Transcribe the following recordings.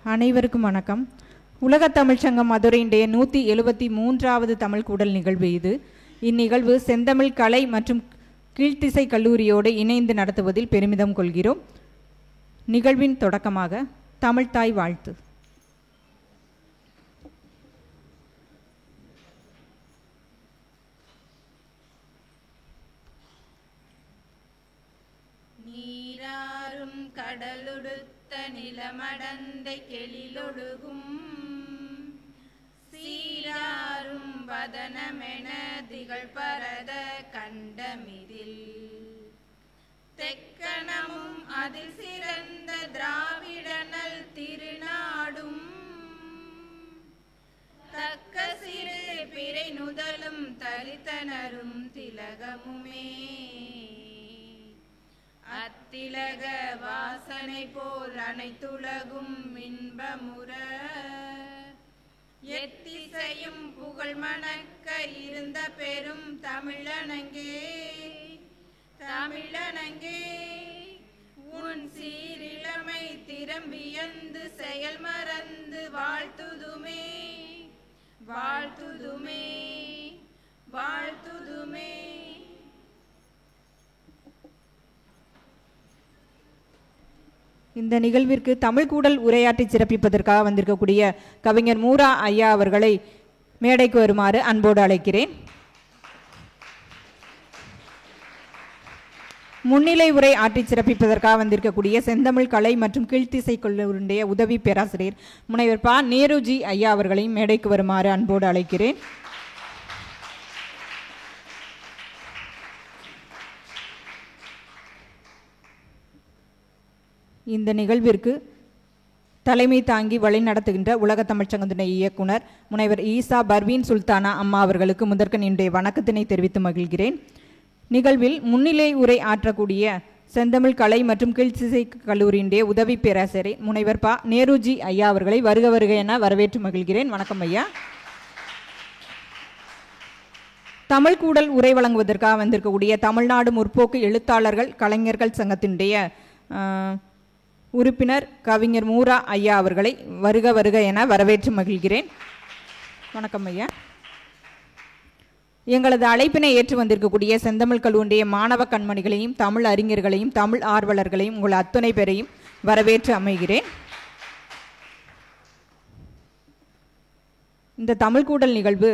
அனைவருக்கும் வணக்கம். உலகத் தமிழ்ச்சங்கம் மதுரையினுடைய 173வது தமிழ் கூடல் நிகழ்வு இது. இந்நிகழ்வு செந்தமிழ் கலை மற்றும் கீழ்த்திசை கல்லூரியோடு இணைந்து நடத்துவதில் பெருமிதம் கொள்கிறோம். நிகழ்வின் தொடக்கமாக தமிழ்த்தாய் வாழ்த்து. நீராறும் கடலுடுத்த நிலமடந்தை கெளிலொடுகும் சீராறும் வதனமென திகழ் பரத கண்டமிதில் தெக்கணமும் அதில் சிறந்த திராவிடனல் திருநாடும் தக்க சிறு பிறை நுதலும் தரித்தனரும் திலகமுமே அத்திலக வாசனை போல் அனைத்துலகும் இன்பமுற எத்திசையும் புகழ் மணக்க இருந்த பெரும் தமிழனங்கே தமிழனங்கே உன் சீரிழமை திறம்பியந்து செயல் மறந்து வாழ்த்துதுமே வாழ்த்துதுமே வாழ்த்துதுமே. இந்த நிகழ்விற்கு தமிழ் கூடல் உரையாற்றி சிறப்பிப்பதற்காக வந்திருக்கக்கூடிய கவிஞர் மூரா ஐயா அவர்களை மேடைக்கு வருமாறு அன்போடு அழைக்கிறேன். முன்னிலை உரை ஆற்றி சிறப்பிப்பதற்காக வந்திருக்கக்கூடிய செந்தமிழ் கலை மற்றும் கீழ்த்திசை கல்லூரியுடைய உதவி பேராசிரியர் முனைவர் ப. நேருஜி ஐயா அவர்களையும் மேடைக்கு வருமாறு அன்போடு அழைக்கிறேன். இந்த நிகழ்விற்கு தலைமை தாங்கி வழிநடத்துகின்ற உலக தமிழ்ச்சங்கத்தினுடைய இயக்குனர் முனைவர் ஈசா பர்வீன் சுல்தானா அம்மா அவர்களுக்கு முதற்கண் என்னுடைய வணக்கத்தினை தெரிவித்து மகிழ்கிறேன். நிகழ்வில் முன்னிலை உரை ஆற்றக்கூடிய செந்தமிழ் கலை மற்றும் கீழ்த்திசை கல்லூரியினுடைய உதவி பேராசிரியர் முனைவர் ப. நேருஜி ஐயா அவர்களை வருக வருக என வரவேற்று மகிழ்கிறேன். வணக்கம் ஐயா. தமிழ் கூடல் உரை வழங்குவதற்காக வந்திருக்கக்கூடிய தமிழ்நாடு முற்போக்கு எழுத்தாளர்கள் கலைஞர்கள் சங்கத்தினுடைய உறுப்பினர் கவிஞர் மூரா ஐயா அவர்களை வருக வருக என வரவேற்று மகிழ்கிறேன். வணக்கம் ஐயா. எங்களது அழைப்பினை ஏற்று வந்திருக்கக்கூடிய செந்தமிழ் கல்லூரியுடைய மாணவ கண்மணிகளையும் தமிழ் அறிஞர்களையும் தமிழ் ஆர்வலர்களையும் உங்கள் அத்துணை பேரையும் வரவேற்று அமைகிறேன். இந்த தமிழ் கூடல் நிகழ்வு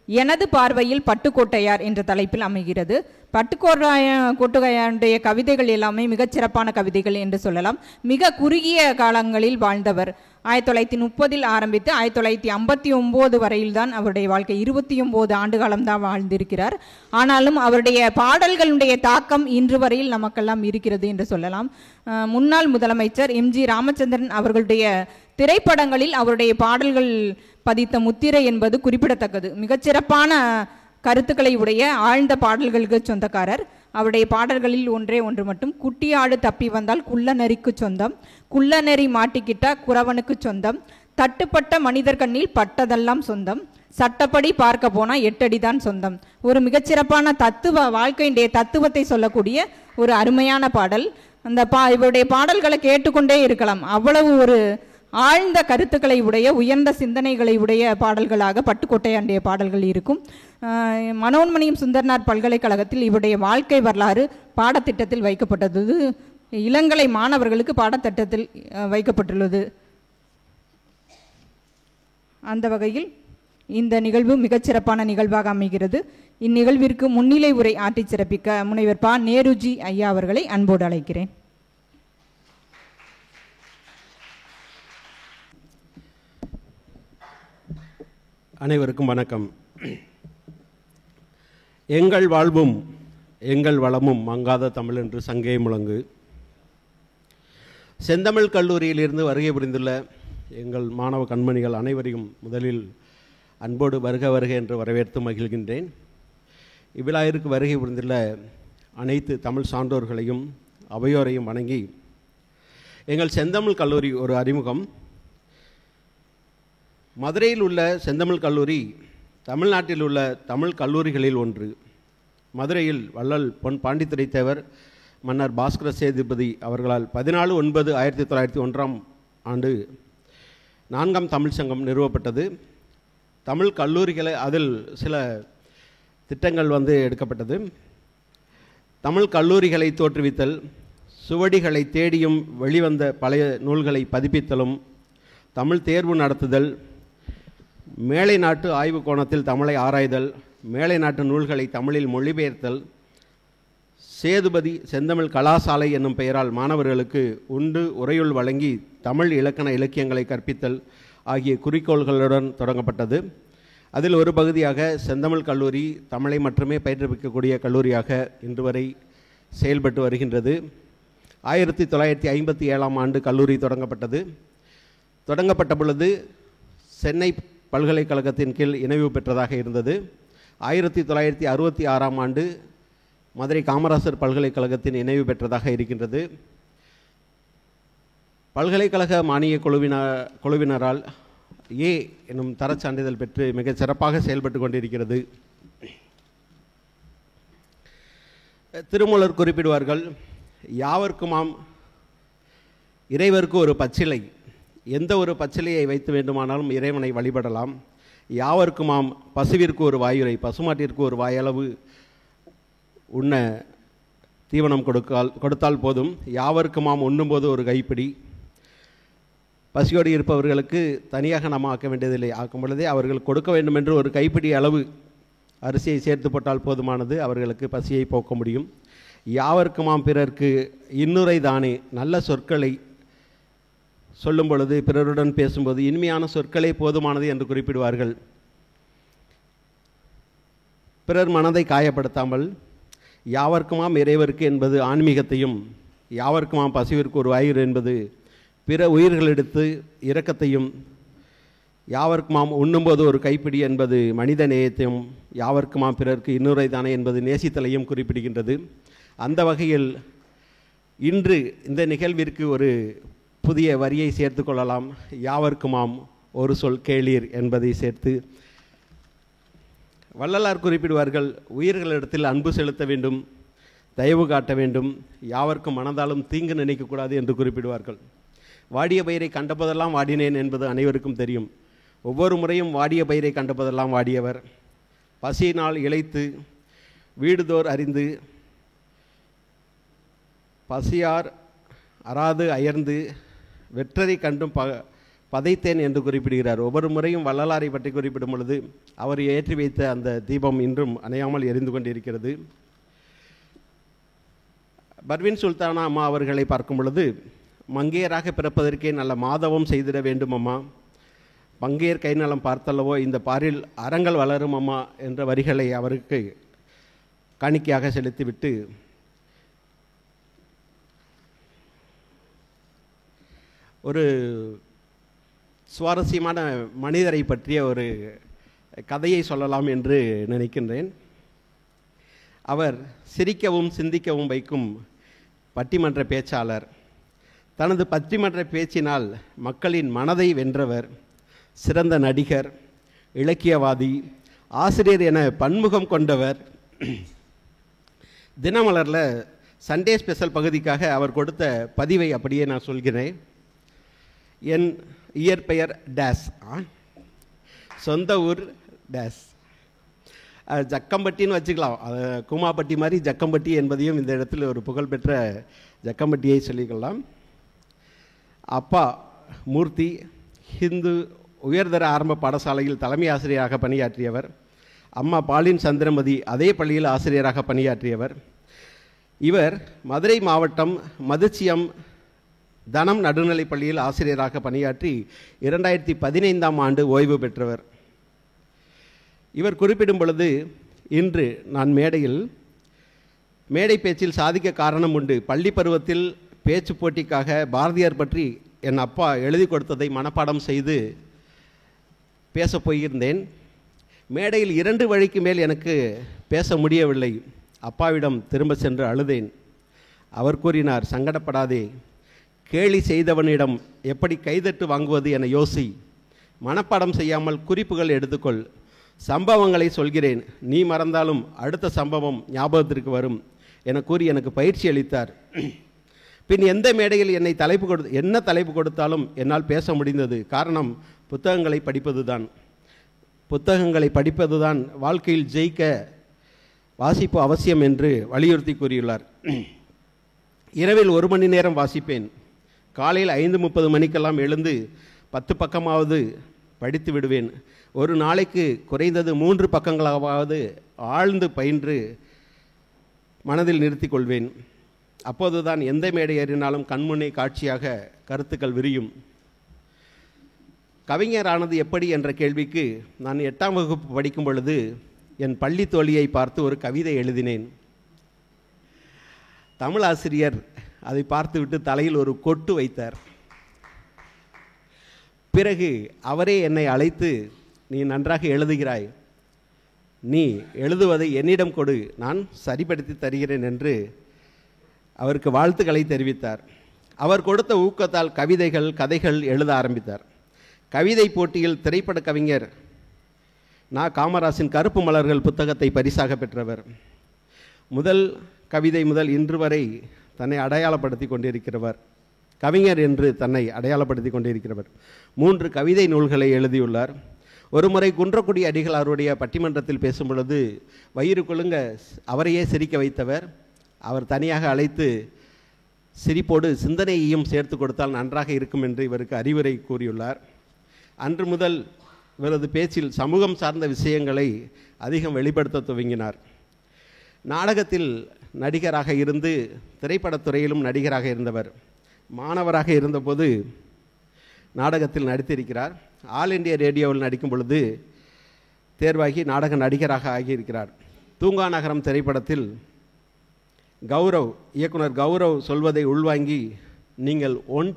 எனது பார்வையில் பட்டுக்கோட்டையார் என்ற தலைப்பில் அமைகிறது. பட்டுக்கோட்டையாருடைய கவிதைகள் எல்லாமே மிகச்சிறப்பான கவிதைகள் என்று சொல்லலாம். மிக குறுகிய காலங்களில் வாழ்ந்தவர். 1930 ஆரம்பித்து 1959 வரையில் தான் அவருடைய வாழ்க்கை. 29 ஆண்டு காலம்தான் வாழ்ந்திருக்கிறார். ஆனாலும் அவருடைய பாடல்களுடைய தாக்கம் இன்று வரையில் நமக்கெல்லாம் இருக்கிறது என்று சொல்லலாம். முன்னாள் முதலமைச்சர் MG ராமச்சந்திரன் அவர்களுடைய திரைப்படங்களில் அவருடைய பாடல்கள் பதித்த முத்திரை என்பது குறிப்பிடத்தக்கது. மிகச்சிறப்பான கருத்துக்களை உடைய ஆழ்ந்த பாடல்களுக்கு சொந்தக்காரர். அவருடைய பாடல்களில் ஒன்றே ஒன்று மட்டும், குட்டியாடு தப்பி வந்தால் குள்ள நெறிக்கு சொந்தம், குள்ள நெறி மாட்டிக்கிட்ட குறவனுக்கு சொந்தம், தட்டுப்பட்ட மனிதர் கண்ணில் பட்டதெல்லாம் சொந்தம், சட்டப்படி பார்க்க போனா 8 அடிதான் சொந்தம். ஒரு மிகச்சிறப்பான வாழ்க்கையுடைய தத்துவத்தை சொல்லக்கூடிய ஒரு அருமையான பாடல். அந்த இவருடைய பாடல்களை கேட்டுக்கொண்டே இருக்கலாம். அவ்வளவு ஒரு ஆழ்ந்த கருத்துக்களை உடைய உயர்ந்த சிந்தனைகளை உடைய பாடல்களாக பட்டுக்கோட்டையாருடைய பாடல்கள் இருக்கும். மனோன்மணியம் சுந்தரனார் பல்கலைக்கழகத்தில் இவருடைய வாழ்க்கை வரலாறு பாடத்திட்டத்தில் வைக்கப்பட்டது. இளங்கலை மாணவர்களுக்கு பாடத்திட்டத்தில் வைக்கப்பட்டுள்ளது. அந்த வகையில் இந்த நிகழ்வு மிகச்சிறப்பான நிகழ்வாக அமைகிறது. இந்நிகழ்விற்கு முன்னிலை உரை ஆற்றி சிறப்பிக்க முனைவர் ப. நேருஜி ஐயா அவர்களை அன்போடு அழைக்கிறேன். அனைவருக்கும் வணக்கம். எங்கள் வாழ்வும் எங்கள் வளமும் மங்காத தமிழ் என்று சங்கே முழங்கு. செந்தமிழ் கல்லூரியிலிருந்து வருகை புரிந்துள்ள எங்கள் மாணவ கண்மணிகள் அனைவரையும் முதலில் அன்போடு வருக வருக என்று வரவேற்று மகிழ்கின்றேன். இவ்விழாவிற்கு வருகை புரிந்துள்ள அனைத்து தமிழ் சான்றோர்களையும் அவையோரையும் வணங்கி, எங்கள் செந்தமிழ் கல்லூரி ஒரு அறிமுகம். மதுரையில் உள்ள செந்தமிழ் கல்லூரி தமிழ்நாட்டில் உள்ள தமிழ் கல்லூரிகளில் ஒன்று. மதுரையில் வள்ளல் பொன் பாண்டித்துரை தேவர் மன்னர் பாஸ்கர சேதுபதி அவர்களால் 14/9/1901 ஆண்டு 4ஆம் தமிழ் சங்கம் நிறுவப்பட்டது. தமிழ் கல்லூரிகளை அதில் சில திட்டங்கள் எடுக்கப்பட்டது. தமிழ் கல்லூரிகளை தோற்றுவித்தல், சுவடிகளை தேடியும் வெளிவந்த பழைய நூல்களை பதிப்பித்தலும், தமிழ் தேர்வு நடத்துதல், மேலை நாட்டு ஆய்வு கோணத்தில் தமிழை ஆராய்தல், மேலை நாட்டு நூல்களை தமிழில் மொழிபெயர்த்தல், சேதுபதி செந்தமிழ் கலாசாலை என்னும் பெயரால் மாணவர்களுக்கு உண்டு உரையுள் வழங்கி தமிழ் இலக்கண இலக்கியங்களை கற்பித்தல் ஆகிய குறிக்கோள்களுடன் தொடங்கப்பட்டது. அதில் ஒரு பகுதியாக செந்தமிழ் கல்லூரி தமிழை மட்டுமே பயிற்றுவிக்கக்கூடிய கல்லூரியாக இன்று வரை செயல்பட்டு வருகின்றது. 1957ஆம் ஆண்டு கல்லூரி தொடங்கப்பட்டது. தொடங்கப்பட்ட பொழுது சென்னை பல்கலைக்கழகத்தின் கீழ் இணைவு பெற்றதாக இருந்தது. 1966ஆம் ஆண்டு மதுரை காமராசர் பல்கலைக்கழகத்தின் இணைவு பெற்றதாக இருக்கின்றது. பல்கலைக்கழக மானிய குழுவினரால் ஏ என்னும் தரச் சான்றிதழ் பெற்று மிகச் சிறப்பாக செயல்பட்டு கொண்டிருக்கிறது. திருமூலர் குறிப்பிடுவார்கள், யாவர்க்குமாம் இறைவருக்கு ஒரு பச்சிலை, எந்த ஒரு பச்சிலையை வைத்து வேண்டுமானாலும் இறைவனை வழிபடலாம். யாவர்க்குமாம் பசுவிற்கு ஒரு வாயுரை, பசுமாட்டிற்கு ஒரு வாயளவு உண்ண தீவனம் கொடுத்தால் போதும். யாவர்க்குமாம் உண்ணும்போது ஒரு கைப்பிடி, பசியோடு இருப்பவர்களுக்கு தனியாக நாம் ஆக்க வேண்டியதில்லை, ஆக்கும் பொழுதே அவர்கள் கொடுக்க வேண்டும் என்று ஒரு கைப்பிடி அளவு அரிசியை சேர்த்து போட்டால் போதுமானது, அவர்களுக்கு பசியை போக்க முடியும். யாவர்க்குமாம் பிறர்க்கு இன்னுரை தானே, நல்ல சொற்களை சொல்லும் பொழுது பிறருடன் பேசும்போது இனிமையான சொற்களே போதுமானது என்று குறிப்பிடுவார்கள். பிறர் மனதை காயப்படுத்தாமல் யாவர்க்குமாம் இறைவருக்கு என்பது ஆன்மீகத்தையும், யாவர்க்குமாம் பசுவிற்கு ஒரு வாயுர் என்பது பிற உயிர்களிடத்து இரக்கத்தையும், யாவர்க்குமாம் உண்ணும்போது ஒரு கைப்பிடி என்பது மனித நேயத்தையும், யாவர்க்குமாம் பிறர்க்கு இன்னுரை தானே என்பது நேசித்தலையும் குறிப்பிடுகின்றது. அந்த வகையில் இன்று இந்த நிகழ்விற்கு ஒரு புதிய வரியை சேர்த்து கொள்ளலாம். யாவர்க்குமாம் ஒரு சொல் கேளீர் என்பதை சேர்த்து வள்ளலார் குறிப்பிடுவார்கள், உயிர்களிடத்தில் அன்பு செலுத்த வேண்டும், தயவு காட்ட வேண்டும், யாவர்க்கும் மனதாலும் தீங்கு நினைக்கக்கூடாது என்று குறிப்பிடுவார்கள். வாடிய பயிரை கண்டபோதெல்லாம் வாடினேன் என்பது அனைவருக்கும் தெரியும். ஒவ்வொரு முறையும் வாடிய பயிரை கண்டபோதெல்லாம் வாடியவர், பசியினால் இளைத்து வீடுதோர் அறிந்து பசியார் அறாது அயர்ந்து வெற்றரை கண்டும் பதைத்தேன் என்று குறிப்பிடுகிறார். ஒவ்வொரு முறையும் வள்ளலாரை பற்றி குறிப்பிடும் பொழுது அவர் ஏற்றி வைத்த அந்த தீபம் இன்றும் அணையாமல் எரிந்து கொண்டிருக்கிறது. பர்வீன் சுல்தானா அம்மா அவர்களை பார்க்கும் பொழுது, மங்கையராக பிறப்பதற்கே நல்ல மாதவம் செய்திட வேண்டும் அம்மா, பங்கையர் கை நலம் பார்த்தல்லவோ இந்த பாரில் அறங்கள் வளரும் அம்மா என்ற வரிகளை அவருக்கு காணிக்கையாக செலுத்திவிட்டு ஒரு சுவாரஸ்யமான மனிதரை பற்றிய ஒரு கதையை சொல்லலாம் என்று நினைக்கின்றேன். அவர் சிரிக்கவும் சிந்திக்கவும் வைக்கும் பட்டிமன்ற பேச்சாளர், தனது பட்டிமன்ற பேச்சினால் மக்களின் மனதை வென்றவர், சிறந்த நடிகர், இலக்கியவாதி, ஆசிரியர் என பன்முகம் கொண்டவர். தினமலரில் சண்டே ஸ்பெஷல் பகுதிக்காக அவர் கொடுத்த பதிவை அப்படியே நான் சொல்கிறேன். என் இயற்பெயர் டேஸ், சொந்த ஊர் டேஸ், ஜக்கம்பட்டின்னு வச்சுக்கலாம், கூமாப்பட்டி மாதிரி ஜக்கம்பட்டி என்பதையும் இந்த இடத்துல ஒரு புகழ்பெற்ற ஜக்கம்பட்டியை சொல்லிக்கலாம். அப்பா மூர்த்தி ஹிந்து உயர்தர ஆரம்ப பாடசாலையில் தலைமை ஆசிரியராக பணியாற்றியவர். அம்மா பாலின் சந்திரமதி அதே பள்ளியில் ஆசிரியராக பணியாற்றியவர். இவர் மதுரை மாவட்டம் மதுச்சியம் தனம் நடுநிலைப் பள்ளியில் ஆசிரியராக பணியாற்றி 2015ஆம் ஆண்டு ஓய்வு பெற்றவர். இவர் குறிப்பிடும் பொழுது, இன்று நான் மேடை பேச்சில் சாதிக்க காரணம் உண்டு. பள்ளி பருவத்தில் பேச்சு போட்டிக்காக பாரதியார் பற்றி என் அப்பா எழுதி கொடுத்ததை மனப்பாடம் செய்து பேசப் போயிருந்தேன். மேடையில் 2 வழிக்கு மேல் எனக்கு பேச முடியவில்லை. அப்பாவிடம் திரும்ப சென்று அழுதேன். அவர் கூறினார், சங்கடப்படாதே, கேலி செய்தவனிடம் எப்படி கைதட்டு வாங்குவது என யோசி, மனப்பாடம் செய்யாமல் குறிப்புகள் எடுத்துக்கொள், சம்பவங்களை சொல்கிறேன், நீ மறந்தாலும் அடுத்த சம்பவம் ஞாபகத்திற்கு வரும் என கூறி எனக்கு பயிற்சி அளித்தார். பின் எந்த மேடையில் என்ன தலைப்பு கொடுத்தாலும் என்னால் பேச முடிந்தது. காரணம் புத்தகங்களை படிப்பதுதான். புத்தகங்களை படிப்பதுதான் வாழ்க்கையில் ஜெயிக்க வாசிப்பு அவசியம் என்று வலியுறுத்தி கூறியுள்ளார். இரவில் 1 மணி நேரம் வாசிப்பேன். காலையில் 5:30 மணிக்கெல்லாம் எழுந்து 10 பக்கமாவது படித்து விடுவேன். ஒரு நாளைக்கு குறைந்தது 3 பக்கங்களாவது ஆழ்ந்து பயின்று மனதில் நிறுத்தி கொள்வேன். அப்போதுதான் எந்த மேடை ஏறினாலும் கண்முன்னே காட்சியாக கருத்துக்கள் விரியும். கவிஞரானது எப்படி என்ற கேள்விக்கு நான் 8ஆம் வகுப்பு படிக்கும் பொழுது என் பள்ளி தோழியை பார்த்து ஒரு கவிதை எழுதினேன். தமிழ் ஆசிரியர் அதை பார்த்துவிட்டு தலையில் ஒரு கொட்டு வைத்தார். பிறகு அவரே என்னை அழைத்து, நீ நன்றாக எழுதுகிறாய், நீ எழுதுவதை என்னிடம் கொடு, நான் சரிப்படுத்தி தருகிறேன் என்று அவருக்கு வாழ்த்துக்களை தெரிவித்தார். அவர் கொடுத்த ஊக்கத்தால் கவிதைகள், கதைகள் எழுத ஆரம்பித்தார். கவிதை போட்டியில் திரைப்பட கவிஞர் காமராசின் கருப்பு மலர்கள் புத்தகத்தை பரிசாக பெற்றவர். முதல் கவிதை முதல் இன்று வரை தன்னை அடையாளப்படுத்தி கொண்டிருக்கிறவர். கவிஞர் என்று தன்னை அடையாளப்படுத்தி கொண்டிருக்கிறவர். 3 கவிதை நூல்களை எழுதியுள்ளார். ஒருமுறை குன்றக்குடி அடிகளாருடைய பட்டிமன்றத்தில் பேசும் பொழுது வயிறு கொழுங்க அவரையே சிரிக்க வைத்தவர். அவர் தனியாக அழைத்து சிரிப்போடு சிந்தனையையும் சேர்த்து கொடுத்தால் நன்றாக இருக்கும் என்று இவருக்கு அறிவுரை கூறியுள்ளார். அன்று முதல் இவரது பேச்சில் சமூகம் சார்ந்த விஷயங்களை அதிகம் வெளிப்படுத்த துவங்கினார். நாடகத்தில் நடிகராக இருந்து திரைப்படத்துறையிலும் நடிகராக இருந்தவர். மாணவராக இருந்தபோது நாடகத்தில் நடித்திருக்கிறார். ஆல் இண்டியா ரேடியோவில் நடிக்கும் பொழுது தேர்வாகி நாடக நடிகராக ஆகியிருக்கிறார். தூங்கா நகரம் திரைப்படத்தில் இயக்குனர் கௌரவ் சொல்வதை உள்வாங்கி, நீங்கள் ஒன்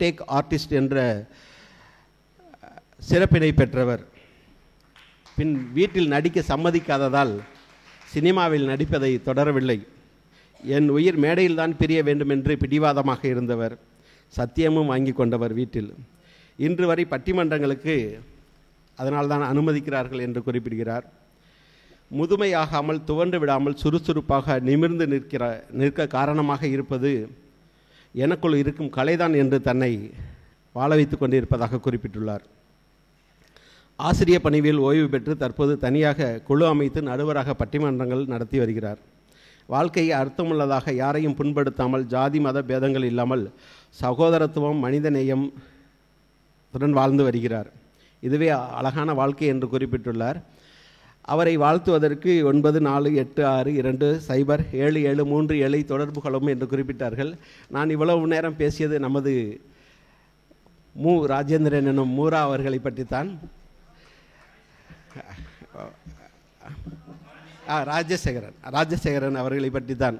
டேக் ஆர்டிஸ்ட் என்ற சிறப்பினை பெற்றவர். பின் வீட்டில் நடிக்க சம்மதிக்காததால் சினிமாவில் நடிப்பதை தொடரவில்லை. என் உயிர் மேடையில்தான் பிரிய வேண்டும் என்று பிடிவாதமாக இருந்தவர். சத்தியமும் வாங்கி கொண்டவர் வீட்டில். இன்று வரை பட்டிமன்றங்களுக்கு அதனால்தான் அனுமதிக்கிறார்கள் என்று குறிப்பிடுகிறார். முதுமையாகாமல் துவண்டு விடாமல் சுறுசுறுப்பாக நிமிர்ந்து நிற்க காரணமாக இருப்பது எனக்குள் இருக்கும் கலைதான் என்று தன்னை வாழ வைத்து கொண்டிருப்பதாக குறிப்பிட்டுள்ளார். ஆசிரிய பணிவில் ஓய்வு பெற்று தற்போது தனியாக குழு அமைத்து நடுவராக பட்டிமன்றங்கள் நடத்தி வருகிறார். வாழ்க்கையை அர்த்தமுள்ளதாக, யாரையும் புண்படுத்தாமல், ஜாதி மத பேதங்கள் இல்லாமல் சகோதரத்துவம், மனிதநேயம் வாழ்ந்து வருகிறார். இதுவே அழகான வாழ்க்கை என்று குறிப்பிட்டுள்ளார். அவரை வாழ்த்துவதற்கு 9486207737 தொடர்பு கொள்ளும் என்று குறிப்பிட்டார்கள். நான் இவ்வளவு நேரம் பேசியது நமது ராஜேந்திரன் எனும் மூரா அவர்களை பற்றித்தான். ராஜசேகரன் அவர்களை பற்றித்தான்.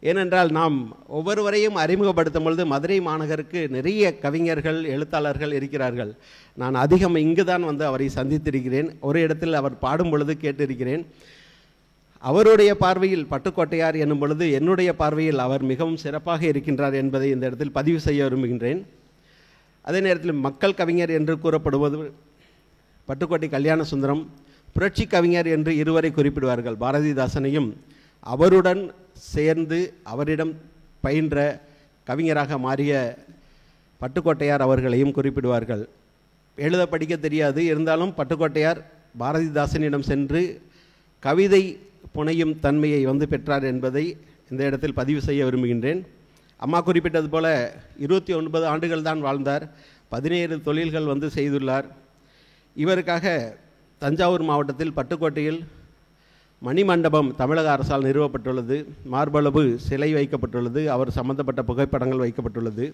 ஏனென்றால் நாம் ஒவ்வொருவரையும் அறிமுகப்படுத்தும் பொழுது மதுரை மாநகருக்கு நிறைய கவிஞர்கள், எழுத்தாளர்கள் இருக்கிறார்கள். நான் அதிகம் இங்கு தான் வந்து அவரை சந்தித்திருக்கிறேன். ஒரு இடத்தில் அவர் பாடும் பொழுது கேட்டிருக்கிறேன். அவருடைய பார்வையில் பட்டுக்கோட்டையார் என்னும் பொழுது என்னுடைய பார்வையில் அவர் மிகவும் சிறப்பாக இருக்கின்றார் என்பதை இந்த இடத்தில் பதிவு செய்ய விரும்புகின்றேன். அதே நேரத்தில் மக்கள் கவிஞர் என்று கூறப்படுவது பட்டுக்கோட்டை கல்யாண சுந்தரம், புரட்சி கவிஞர் என்று இருவரை குறிப்பிடுவார்கள். பாரதிதாசனையும் அவருடன் சேர்ந்து அவரிடம் பயின்ற கவிஞராக மாறிய பட்டுக்கோட்டையார் அவர்களையும் குறிப்பிடுவார்கள். எழுத படிக்க தெரியாது, இருந்தாலும் பட்டுக்கோட்டையார் பாரதிதாசனிடம் சென்று கவிதை புனையும் தன்மையை பெற்றார் என்பதை இந்த இடத்தில் பதிவு செய்ய விரும்புகின்றேன். அம்மா குறிப்பிட்டது போல 29 ஆண்டுகள் தான் வாழ்ந்தார். 17 தொழில்கள் செய்துள்ளார். இவருக்காக தஞ்சாவூர் மாவட்டத்தில் பட்டுக்கோட்டையில் மணிமண்டபம் தமிழக அரசால் நிறுவப்பட்டுள்ளது. மார்பளவு சிலை வைக்கப்பட்டுள்ளது. அவர் சம்பந்தப்பட்ட புகைப்படங்கள் வைக்கப்பட்டுள்ளது.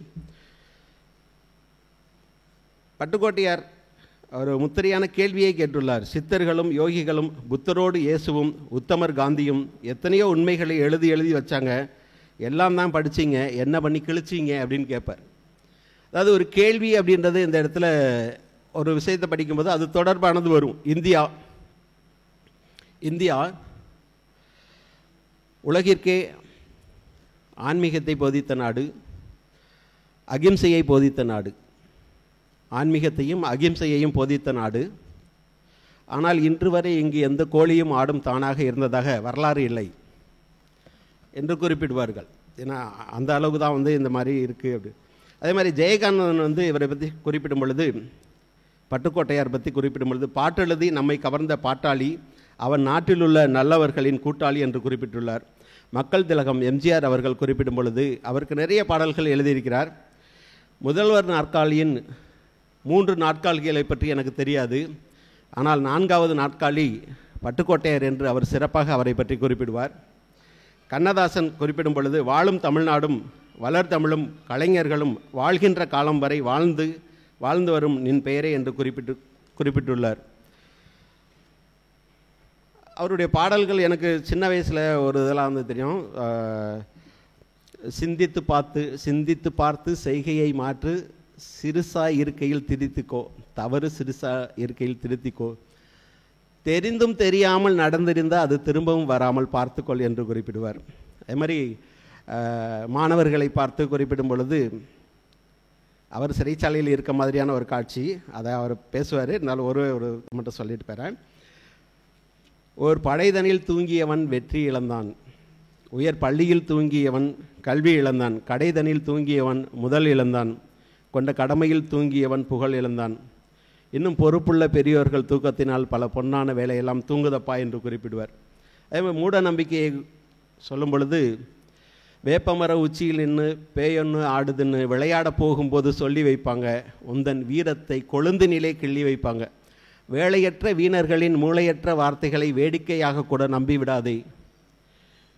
பட்டுக்கோட்டையார் ஒரு முத்திரையான கேள்வியை கேட்டுள்ளார். சித்தர்களும் யோகிகளும் புத்தரோடு இயேசுவும் உத்தமர் காந்தியும் எத்தனையோ உண்மைகளை எழுதி வச்சாங்க, எல்லாம் தான் படிச்சிங்க, என்ன பண்ணி கிழிச்சிங்க அப்படின்னு கேட்பார். அதாவது ஒரு கேள்வி அப்படின்றது இந்த இடத்துல ஒரு விஷயத்தை படிக்கும்போது அது தொடர்பானது வரும். இந்தியா உலகிற்கே ஆன்மீகத்தை போதித்த நாடு, அகிம்சையை போதித்த நாடு. ஆன்மீகத்தையும் அகிம்சையையும் போதித்த நாடு. ஆனால் இன்று வரை இங்கு எந்த கோழியும் ஆடும் தானாக இருந்ததாக வரலாறு இல்லை என்று குறிப்பிடுவார்கள். ஏன்னா அந்த அளவுக்கு தான் வந்து இந்த மாதிரி இருக்குது அப்படி. அதே மாதிரி ஜெயகாந்தன் வந்து இவரை பற்றி குறிப்பிடும் பொழுது, பட்டுக்கோட்டையார் பற்றி குறிப்பிடும் பொழுது, பாட்டெழுதி நம்மை கவர்ந்த பாட்டாளி, அவன் நாட்டில் உள்ள நல்லவர்களின் கூட்டாளி என்று குறிப்பிட்டுள்ளார். மக்கள் திலகம் எம்ஜிஆர் அவர்கள் குறிப்பிடும் பொழுது அவருக்கு நிறைய பாடல்கள் எழுதியிருக்கிறார். முதல்வர் நாற்காலியின் 3 நாற்காலிகளை பற்றி எனக்கு தெரியாது, ஆனால் 4வது நாற்காலி பட்டுக்கோட்டையர் என்று அவர் சிறப்பாக அவரை பற்றி குறிப்பிடுவார். கண்ணதாசன் குறிப்பிடும் பொழுது, வாழும் தமிழ்நாடும் வளர்தமிழும் கலைஞர்களும் வாழ்கின்ற காலம் வரை வாழ்ந்து வரும் நின் பெயரே என்று குறிப்பிட்டுள்ளார். அவருடைய பாடல்கள் எனக்கு சின்ன வயசில் ஒரு இதெல்லாம் வந்து தெரியும். சிந்தித்து பார்த்து செய்கையை மாற்று, சிறுசா இருக்கையில் திருத்திக்கோ, தவறு சிறுசா இருக்கையில் திருத்திக்கோ, தெரிந்தும் தெரியாமல் நடந்திருந்தால் அது திரும்பவும் வராமல் பார்த்துக்கொள் என்று குறிப்பிடுவார். அதே மாதிரி மாணவர்களை பார்த்து குறிப்பிடும் பொழுது, அவர் சிறைச்சாலையில் இருக்க மாதிரியான ஒரு காட்சி, அதை அவர் பேசுவார். இருந்தாலும் ஒரு மட்டும் சொல்லிட்டு போகிறேன். ஓர் படைதனில் தூங்கியவன் வெற்றி இழந்தான், உயர் பள்ளியில் தூங்கியவன் கல்வி இழந்தான், கடைதனில் தூங்கியவன் முதல் இழந்தான், கொண்ட கடமையில் தூங்கியவன் புகழ் இழந்தான், இன்னும் பொறுப்புள்ள பெரியோர்கள் தூக்கத்தினால் பல பொன்னான வேலையெல்லாம் தூங்குதப்பா என்று குறிப்பிடுவார். அதே மாதிரி மூட நம்பிக்கையை சொல்லும் பொழுது, வேப்பமர உச்சியில் நின்று பேயொன்று ஆடுதுன்னு விளையாட போகும்போது சொல்லி வைப்பாங்க, உந்தன் வீரத்தை கொழுந்து நிலை கிள்ளி வைப்பாங்க, வேலையற்ற வீணர்களின் மூளையற்ற வார்த்தைகளை வேடிக்கையாக கூட நம்பி விடாதே,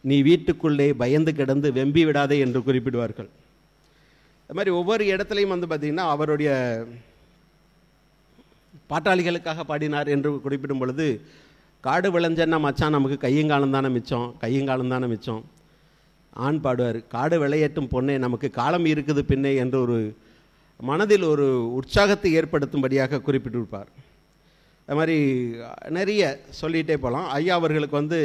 நீ வீட்டுக்குள்ளே பயந்து கிடந்து வெம்பி விடாதே என்று குறிப்பிடுவார்கள். அது மாதிரி ஒவ்வொரு இடத்துலையும் வந்து பார்த்திங்கன்னா அவருடைய பாட்டாளிகளுக்காக பாடினார் என்று குறிப்பிடும் பொழுது, காடு விளைஞ்சன்னா மச்சான் நமக்கு கையங்காலம் தானே மிச்சம். ஆண் பாடுவார், காடு விளையட்டும் பொண்ணே நமக்கு காலம் இருக்குது பின்னே என்று ஒரு மனதில் ஒரு உற்சாகத்தை ஏற்படுத்தும்படியாக குறிப்பிட்டிருப்பார். அது மாதிரி நிறைய சொல்லிகிட்டே போகலாம். ஐயா அவர்களுக்கு வந்து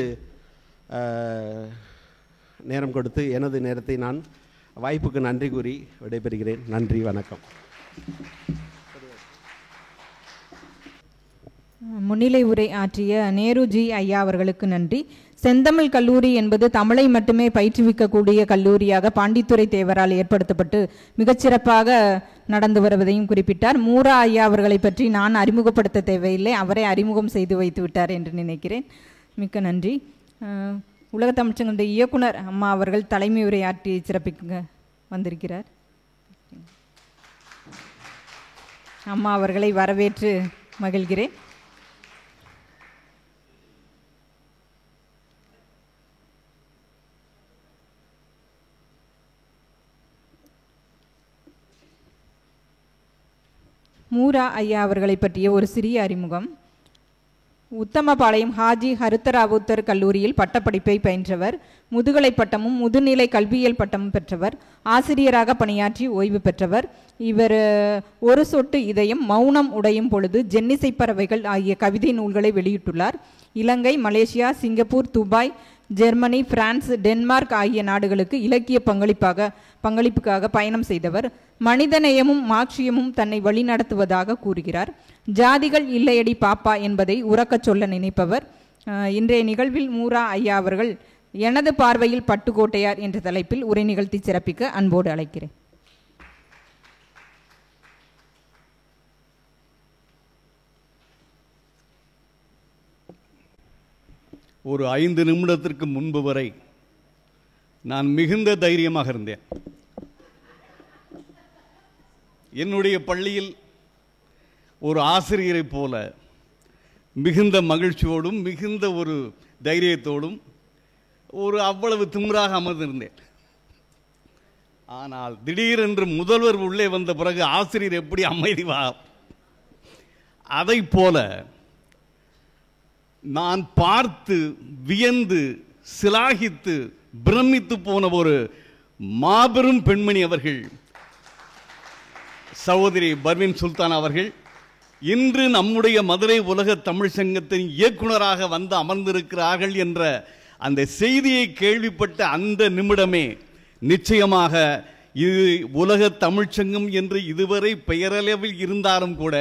நேரம் கொடுத்து எனது நேரத்தை நான் வாய்ப்புக்கு நன்றி கூறி விடைபெறுகிறேன். நன்றி, வணக்கம். முன்னிலை உரை ஆற்றிய நேருஜி ஐயா அவர்களுக்கு நன்றி. செந்தமிழ் கல்லூரி என்பது தமிழை மட்டுமே பயிற்றுவிக்கக்கூடிய கல்லூரியாக பாண்டித்துரை தேவரால் ஏற்படுத்தப்பட்டு மிகச்சிறப்பாக நடந்து வருவதையும் குறிப்பிட்டார். மூரா ஐயா அவர்களை பற்றி நான் அறிமுகப்படுத்த தேவையில்லை, அவரை அறிமுகம் செய்து வைத்து விட்டார் என்று நினைக்கிறேன். மிக்க நன்றி. உலக தமிழ்ச்சங்கத்தின் இயக்குனர் அம்மா அவர்கள் தலைமை உரையாற்றி சிறப்பிக்க வந்திருக்கிறார். அம்மா அவர்களை வரவேற்று மகிழ்கிறேன். மூரா ஐயா அவர்களை பற்றிய ஒரு சிறிய அறிமுகம். உத்தமபாளையம் ஹாஜி ஹருத்தராவுத்தர் கல்லூரியில் பட்டப்படிப்பை பயின்றவர். முதுகலை பட்டமும் முதுநிலை கல்வியியல் பட்டமும் பெற்றவர். ஆசிரியராக பணியாற்றி ஓய்வு பெற்றவர். இவர் ஒரு சொட்டு இதயம், மௌனம் உடையும் பொழுது, ஜென்னிசை பறவைகள் ஆகிய கவிதை நூல்களை வெளியிட்டுள்ளார். Ilangai, Malaysia, Singapore, Dubai, Germany, France, Denmark ஆகிய நாடுகளுக்கு இலக்கிய பங்களிப்புக்காக பயணம் செய்தவர். மனிதநேயமும் மார்க்சியமும் தன்னை வழிநடத்துவதாக கூறுகிறார். ஜாதிகள் இல்லையடி பாப்பா என்பதை உறக்கச் சொல்ல நினைப்பவர். இன்றைய நிகழ்வில் மூரா ஐயா அவர்கள் எனது பார்வையில் பட்டுக்கோட்டையார் என்ற தலைப்பில் உரை நிகழ்த்தி சிறப்பிக்க அன்போடு அழைக்கிறேன். ஒரு 5 நிமிடத்திற்கு முன்பு வரை நான் மிகுந்த தைரியமாக இருந்தேன். என்னுடைய பள்ளியில் ஒரு ஆசிரியரை போல மிகுந்த மகிழ்ச்சியோடும் மிகுந்த ஒரு தைரியத்தோடும் ஒரு அவ்வளவு திமிராக அமர்ந்திருந்தேன். ஆனால் திடீரென்று முதல்வர் உள்ளே வந்த பிறகு ஆசிரியர் எப்படி அமைதிவா, அதை போல நான் பார்த்து வியந்து சிலாகித்து பிரமித்து போன ஒரு மாபெரும் பெண்மணி அவர்கள் சகோதரி பர்வீன் சுல்தான் அவர்கள். இன்று நம்முடைய மதுரை உலக தமிழ் சங்கத்தின் இயக்குனராக வந்து அமர்ந்திருக்கிறார்கள் என்ற அந்த செய்தியை கேள்விப்பட்ட அந்த நிமிடமே நிச்சயமாக இது உலக தமிழ்ச்சங்கம் என்று இதுவரை பெயரளவில் இருந்தாலும் கூட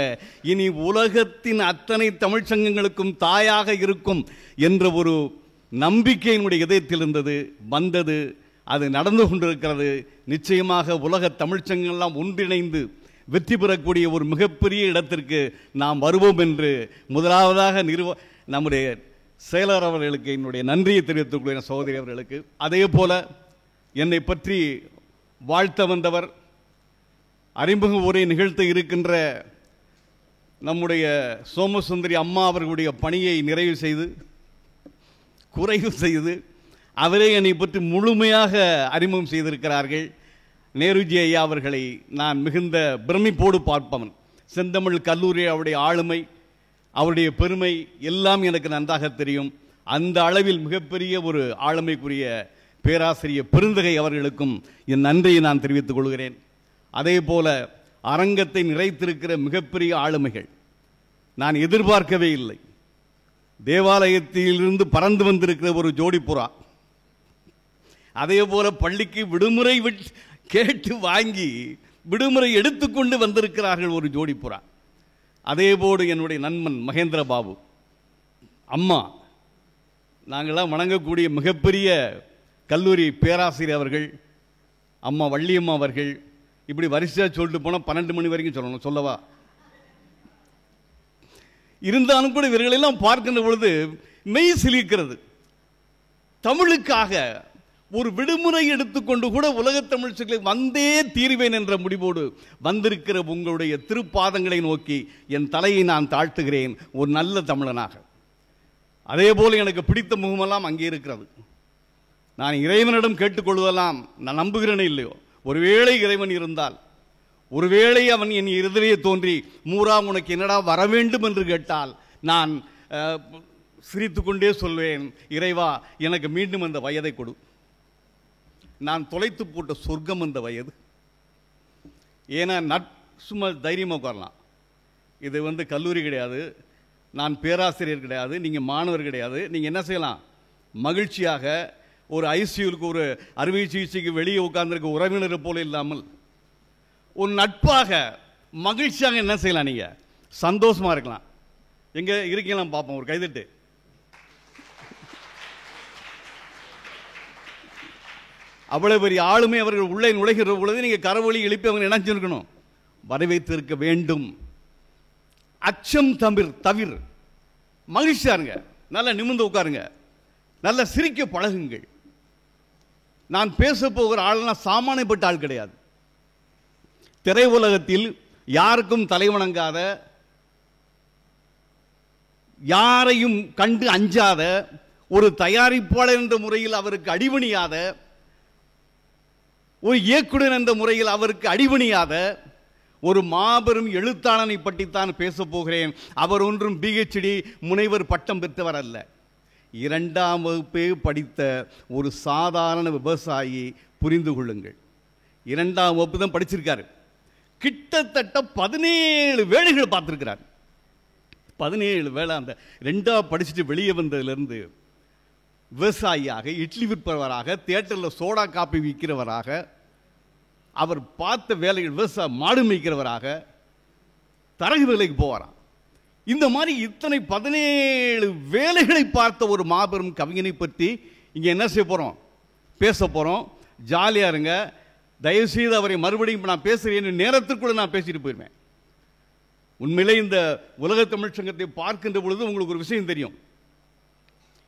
இனி உலகத்தின் அத்தனை தமிழ்ச்சங்கங்களுக்கும் தாயாக இருக்கும் என்ற ஒரு நம்பிக்கை என்னுடைய இதயத்தில் இருந்தது, வந்தது. அது நடந்து கொண்டிருக்கிறது. நிச்சயமாக உலக தமிழ்ச்சங்கங்கள்லாம் ஒன்றிணைந்து வெற்றி பெறக்கூடிய ஒரு மிகப்பெரிய இடத்திற்கு நாம் வருவோம் என்று முதலாவதாக நம்முடைய செயலர் அவர்களுக்கு என்னுடைய நன்றியை தெரிவித்துக் கொள்கிறேன், சகோதரி அவர்களுக்கு. அதே போல என்னை பற்றி வாழ்த்த வந்தவர், அறிமுக உரை நிகழ்த்த இருக்கின்ற நம்முடைய சோமசுந்தரி அம்மா அவர்களுடைய பணியை நிறைவு செய்து குறைவு செய்து அவரே என்னை பற்றி முழுமையாக அறிமுகம் செய்திருக்கிறார்கள். நேருஜி ஐயா அவர்களை நான் மிகுந்த பிரமிப்போடு பார்ப்பவன். செந்தமிழ் கல்லூரி அவருடைய ஆளுமை, அவருடைய பெருமை எல்லாம் எனக்கு நன்றாக தெரியும். அந்த அளவில் மிகப்பெரிய ஒரு ஆளுமைக்குரிய பேராசிரியர் பெருந்தகை அவர்களுக்கும் என் நன்றியை நான் தெரிவித்துக் கொள்கிறேன். அதே போல அரங்கத்தை நிறைத்திருக்கிற மிகப்பெரிய ஆளுமைகள் நான் எதிர்பார்க்கவே இல்லை. தேவாலயத்திலிருந்து பறந்து வந்திருக்கிற ஒரு ஜோடி புறா, அதே போல பள்ளிக்கு விடுமுறை கேட்டு வாங்கி விடுமுறை எடுத்துக்கொண்டு வந்திருக்கிறார்கள் ஒரு ஜோடி புறா. அதேபோடு என்னுடைய நண்பன் மகேந்திர பாபு, அம்மா, நாங்களாம் வணங்கக்கூடிய மிகப்பெரிய கல்லூரி பேராசிரியர் அவர்கள், அம்மா வள்ளியம்மா அவர்கள். இப்படி வரிசையாக சொல்லிட்டு போனால் 12 மணி வரைக்கும் சொல்லணும், சொல்லவா? இருந்தாலும் கூட இவர்களெல்லாம் பார்க்கின்ற பொழுது மெய் சிலிர்க்கிறது. தமிழுக்காக ஒரு விடுமுறை எடுத்துக்கொண்டு கூட உலகத் தமிழ்ச்சங்களை வந்தே தீர்வேன் என்ற முடிவோடு வந்திருக்கிற உங்களுடைய திருப்பாதங்களை நோக்கி என் தலையை நான் தாழ்த்துகிறேன் ஒரு நல்ல தமிழனாக. அதே போல எனக்கு பிடித்த முகமெல்லாம் அங்கே இருக்கிறது. நான் இறைவனிடம் கேட்டுக்கொள்வதெல்லாம் நான் நம்புகிறேனே இல்லையோ, ஒருவேளை இறைவன் இருந்தால், ஒருவேளை அவன் என் இருதலையே தோன்றி மூரா உனக்கு என்னடா வர வேண்டும் என்று கேட்டால் நான் சிரித்து கொண்டே சொல்வேன், இறைவா எனக்கு மீண்டும் அந்த வயதை கொடு. நான் தொலைத்து போட்ட சொர்க்கம் அந்த வயது. ஏன்னா சும்மா தைரியமாக உட்காரலாம். இது கல்லூரி கிடையாது, நான் பேராசிரியர் கிடையாது, நீங்கள் மாணவர் கிடையாது. நீங்கள் என்ன செய்யலாம், மகிழ்ச்சியாக ஒரு ஐசியூலுக்கு ஒரு அறுவை சிகிச்சைக்கு வெளியே உட்கார்ந்துருக்க உறவினர் போல இல்லாமல் ஒரு நட்பாக மகிழ்ச்சியாக என்ன செய்யலாம், நீங்கள் சந்தோஷமாக இருக்கலாம். எங்கே இருக்கீங்களா பார்ப்போம், ஒரு கைதட்டு. அவ்வளவு பெரிய ஆளுமை அவர்கள் உள்ளே நுழைகிற பொழுது நீங்கள் கரவொலி எழுப்பி அவங்க நினைச்சிருக்கணும், வரவேற்றிருக்க வேண்டும். அச்சம் தவிர மகிழ்ச்சியா இருங்க, நல்லா நிமிர்ந்து உட்காருங்க, நல்லா சிரிக்க பழகுங்கள். நான் பேச போகிற ஆள்னா சாமானியப்பட்ட ஆள் கிடையாது. திரை உலகத்தில் யாருக்கும் தலைவணங்காத, யாரையும் கண்டு அஞ்சாத, ஒரு தயாரிப்பாளர் என்ற முறையில் அவருக்கு அடிபணியாத, ஒரு இயக்குனர் என்ற முறையில் அவருக்கு அடிபணியாத ஒரு மாபெரும் எழுத்தாளனை பற்றித்தான் பேச போகிறேன். அவர் ஒன்றும் பிஹெச்டி முனைவர் பட்டம் பெற்றவர் அல்ல, 2ஆம் வகுப்பே படித்த ஒரு சாதாரண விவசாயி. புரிந்து கொள்ளுங்கள், 2ஆம் வகுப்பு தான் படிச்சிருக்காரு. கிட்டத்தட்ட 17 வேலைகள் பார்த்திருக்கிறார். 17 வேலை. அந்த 2ஆம் படிச்சுட்டு வெளியே வந்ததிலிருந்து விவசாயியாக, இட்லி விற்பவராக, தியேட்டரில் சோடா காப்பி விற்கிறவராக, அவர் பார்த்த வேலைகள் விவசாய மாடு மேய்க்கிறவராக, தரகு வேலைக்கு போவாராம். இந்த மாதிரி இத்தனை 17 வேலைகளை பார்த்த ஒரு மாபெரும் கவிஞனை பற்றி இங்கே என்ன செய்ய போகிறோம், பேச போகிறோம். ஜாலியாக இருங்க. தயவுசெய்து அவரை மறுபடியும் நான் பேசுகிறேன் நேரத்திற்குள்ள நான் பேசிட்டு போயிருவேன். உண்மையிலே இந்த உலக தமிழ் சங்கத்தை பார்க்கின்ற பொழுது உங்களுக்கு ஒரு விஷயம் தெரியும்,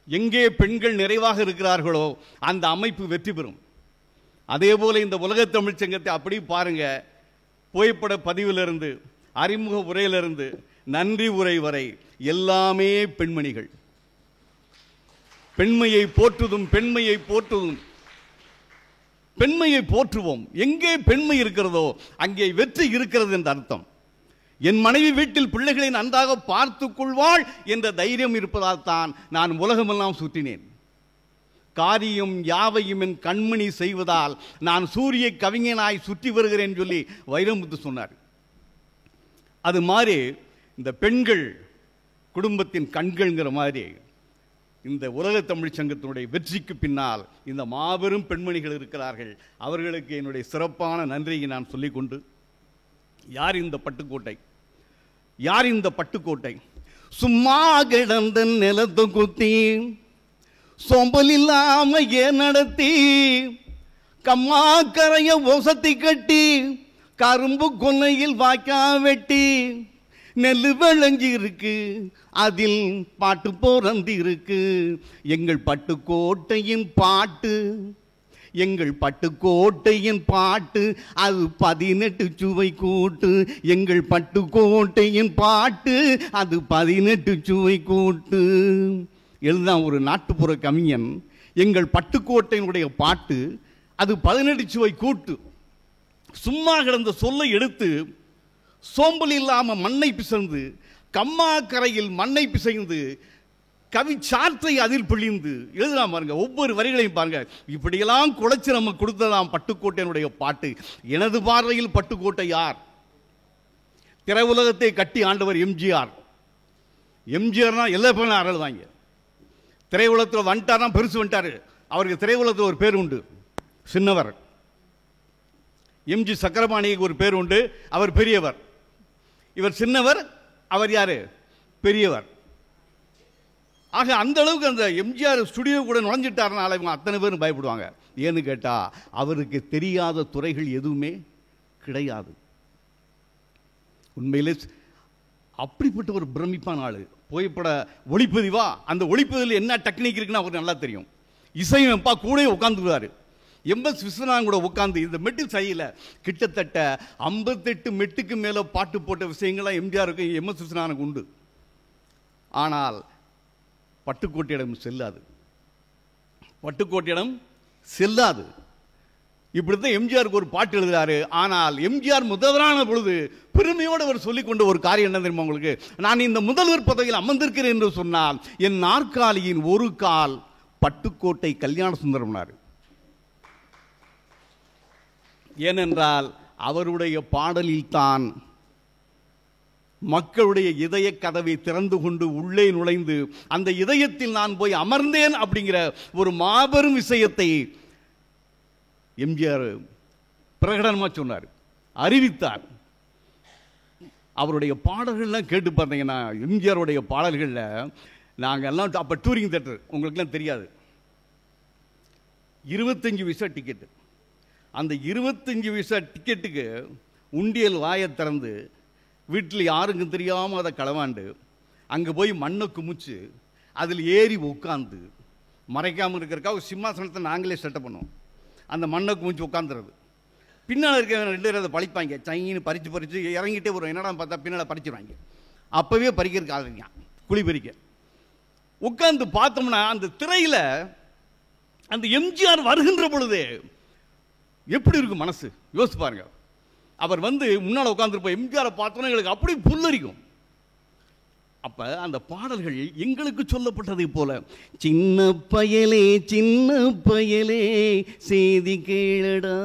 எங்கே பெண்கள் நிறைவாக இருக்கிறார்களோ அந்த அமைப்பு வெற்றி பெறும். அதே போல இந்த உலக தமிழ் சங்கத்தை அப்படி பாருங்க, புகைப்பட பதிவிலிருந்து அறிமுக உரையிலிருந்து நன்றி உரை வரை எல்லாமே பெண்மணிகள். பெண்மையை போற்றுதும், பெண்மையை போற்றுதும், பெண்மையை போற்றுவோம். எங்கே பெண்மை இருக்கிறதோ அங்கே வெற்றி இருக்கிறது என்ற அர்த்தம். என் மனைவி வீட்டில் பிள்ளைகளை நன்றாக பார்த்துக் கொள்வாள் என்ற தைரியம் இருப்பதால் தான் நான் உலகமெல்லாம் சுற்றினேன். காரியம் யாவையும் என் கண்மணி செய்வதால் நான் சூரிய கவிஞனாய் சுற்றி வருகிறேன் சொல்லி வைரமுத்து சொன்னார். அது மாதிரி இந்த பெண்கள் குடும்பத்தின் கண்கள்ங்கிற மாதிரி இந்த உலக தமிழ் சங்கத்தினுடைய வெற்றிக்கு பின்னால் இந்த மாபெரும் பெண்மணிகள் இருக்கிறார்கள். அவர்களுக்கு என்னுடைய சிறப்பான நன்றியை நான் சொல்லிக்கொண்டு, யார் இந்த பட்டுக்கோட்டை, யார் இந்த பட்டுக்கோட்டை? சும்மா கிடந்த நிலத்தை குத்தி சொம்பல் இல்லாம ஏன் நடத்தி கம்மாக்கரைய ஓசத்தி கட்டி கரும்பு கொல்லையில் வாய்க்கா வெட்டி நெல்லு விளைஞ்சி இருக்கு அதில் பாட்டு போறந்தி இருக்கு எங்கள் பட்டுக்கோட்டையின் பாட்டு எங்கள் பட்டுக்கோட்டையின் பாட்டு அது 18 சுவை கூட்டு எங்கள் பட்டுக்கோட்டையின் பாட்டு அது 18 சுவை கூட்டு எழுதான் ஒரு நாட்டுப்புற கவிஞன். எங்கள் பட்டுக்கோட்டையினுடைய பாட்டு அது 18 சுவை கூட்டு. சும்மா கிடந்த சொல்லை எடுத்து சோம்பல் இல்லாம மண்ணை பிசைந்து கம்மாக்கரையில் மண்ணை பிசைந்து கவி சாற்றை அதில் பிழிந்து எழுதலாம் பாருங்க. ஒவ்வொரு வரிகளையும் பாருங்க. இப்படியெல்லாம் குழைச்சி நம்ம கொடுத்ததாம் பட்டுக்கோட்டையினுடைய பாட்டு. எனது பார்வையில் பட்டுக்கோட்டை யார்? திரையுலகத்தை கட்டி ஆண்டவர் எம்ஜிஆர். எம்ஜிஆர்னா எல்லா பேரும் ஆரல்வாங்க. திரையுலகத்தில் வந்துட்டார்னா பெருசு வந்துட்டாரு. அவருக்கு திரையுலகத்தில் ஒரு பேர் உண்டு, சின்னவர். எம்ஜி சக்கரபாணிக்கு ஒரு பேர் உண்டு, அவர் பெரியவர். இவர் சின்னவர், அவர் யாரு? பெரியவர். ஆக அந்த அளவுக்கு அந்த எம்ஜிஆர் ஸ்டுடியோ கூட நுழைஞ்சிட்டாருனால இவங்க அத்தனை பேரும் பயப்படுவாங்க. ஏன்னு கேட்டா அவருக்கு தெரியாத துறைகள் எதுவுமே கிடையாது. உண்மையிலே அப்படிப்பட்ட ஒரு பிரமிப்பான ஆளு. புகைப்பட ஒளிப்பதிவா, அந்த ஒளிப்பதிவில் என்ன டெக்னிக் இருக்குன்னு அவருக்கு நல்லா தெரியும். இசையமைப்பா கூட உட்காந்துருவாரு. எம்எஸ் விஸ்வநாதன் கூட உட்காந்து இந்த மெட்டு செய்யல. கிட்டத்தட்ட 58 மெட்டுக்கு மேல பாட்டு போட்ட விஷயங்கள்லாம் எம்ஜிஆருக்கு எம்எஸ் விஸ்வநாதனுக்கு உண்டு. ஆனால் பட்டுக்கோட்டையிடம் செல்லாது. பட்டுக்கோட்டையிடம் செல்லாது. இப்படித்தான் எம்ஜிஆருக்கு ஒரு பாட்டு எழுதுறாரு. ஆனால் எம்ஜிஆர் முதல்வரான பொழுது பெருமையோடு அவர் சொல்லிக் கொண்ட ஒரு காரியம் என்ன தெரியுமா உங்களுக்கு? நான் இந்த முதல்வர் பதவியில் அமர்ந்திருக்கிறேன் என்று சொன்னால் என் நாற்காலியின் ஒரு கால் பட்டுக்கோட்டை கல்யாண சுந்தரம்னாரு. ஏனென்றால் அவருடைய பாடலில் தான் மக்களுடைய இதய கதவை திறந்து கொண்டு உள்ளே நுழைந்து அந்த இதயத்தில் நான் போய் அமர்ந்தேன் அப்படிங்கிற ஒரு மாபெரும் விஷயத்தை எம்ஜிஆர் பிரகடனமா சொன்னார், அறிவித்தார். அவருடைய பாடல்கள்லாம் கேட்டு பார்த்தீங்கன்னா எம்ஜிஆருடைய பாடல்களில் நாங்கள் எல்லாம் அப்போ டூரிங் தேட்டர் உங்களுக்குலாம் தெரியாது, 25 பைசா டிக்கெட்டு. அந்த 25 பைசா டிக்கெட்டுக்கு உண்டியல் வாயை திறந்து வீட்டில் யாருக்கும் தெரியாமல் அதை களவாண்டு அங்கே போய் மண்ணை குமிச்சு அதில் ஏறி உட்காந்து மறைக்காமல் இருக்கிறக்காக ஒரு சிம்மாசனத்தை நாங்களே செட்டப் பண்ணுவோம். அந்த மண்ணை குமிச்சு உட்காந்துறது. பின்னால் இருக்க 2 பேர் அதை பழிப்பாங்க. சைன்னு பறித்து இறங்கிட்டே வரும். என்னடா பார்த்தா பின்னால் பறிச்சுருவாங்க. அப்போவே பறிக்கிறதுக்கு ஆளுங்க குழி பறிக்க உட்காந்து பார்த்தோம்னா அந்த திரையில் அந்த எம்ஜிஆர் வருகின்ற பொழுதே எப்படி இருக்கும் மனசு யோசிச்சு பாருங்க. அவர் வந்து முன்னால் உட்காந்துருப்போம். எம்ஜிஆரை பார்த்தோன்னா எங்களுக்கு அப்படி புல்லரிக்கும். அப்ப அந்த பாடல்கள் எங்களுக்கு சொல்லப்பட்டதை போல, சின்ன பயலே சின்ன பயலே செய்தி கேளடா,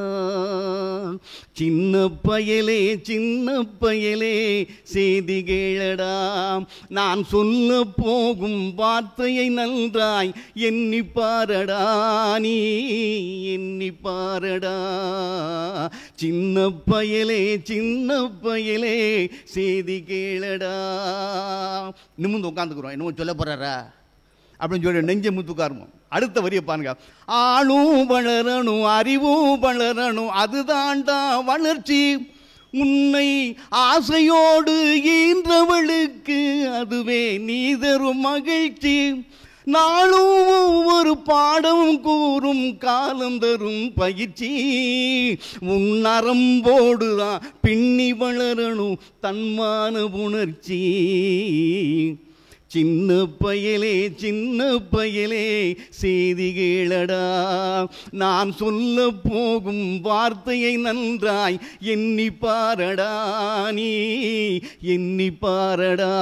சின்ன பயலே சின்ன பயலே செய்தி கேளடா, நான் சொல்ல போகும் வார்த்தையை நன்றாய் எண்ணி பாரடா, நீ எண்ணி பாரடா, சின்ன பயலே சின்ன பயலே செய்தி கேளடா. நிமிந்து உட்காந்துக்கிறோம். என்னமோ சொல்ல போறாரா அப்படின்னு சொல்லி நெஞ்ச முத்துக்காரணும். அடுத்த வரிய பாருங்க. ஆளும் வளரணும் அறிவும் வளரணும் அதுதான்டா வளர்ச்சி, உன்னை ஆசையோடு ஈன்றவளுக்கு அதுவே நீ தரும் மகிழ்ச்சி, நாளும் ஒவ்வொரு பாடம் கூறும் காலம் தரும் பயிற்சி, உன் நரம்போடுதான் பின்னி வளரணும் தன்மான உணர்ச்சி, சின்ன பயலே சின்ன பயலே செய்தி கேளடா, நான் சொல்ல போகும் வார்த்தையை நன்றாய் எண்ணி பாரடா, நீ எண்ணி பாரடா.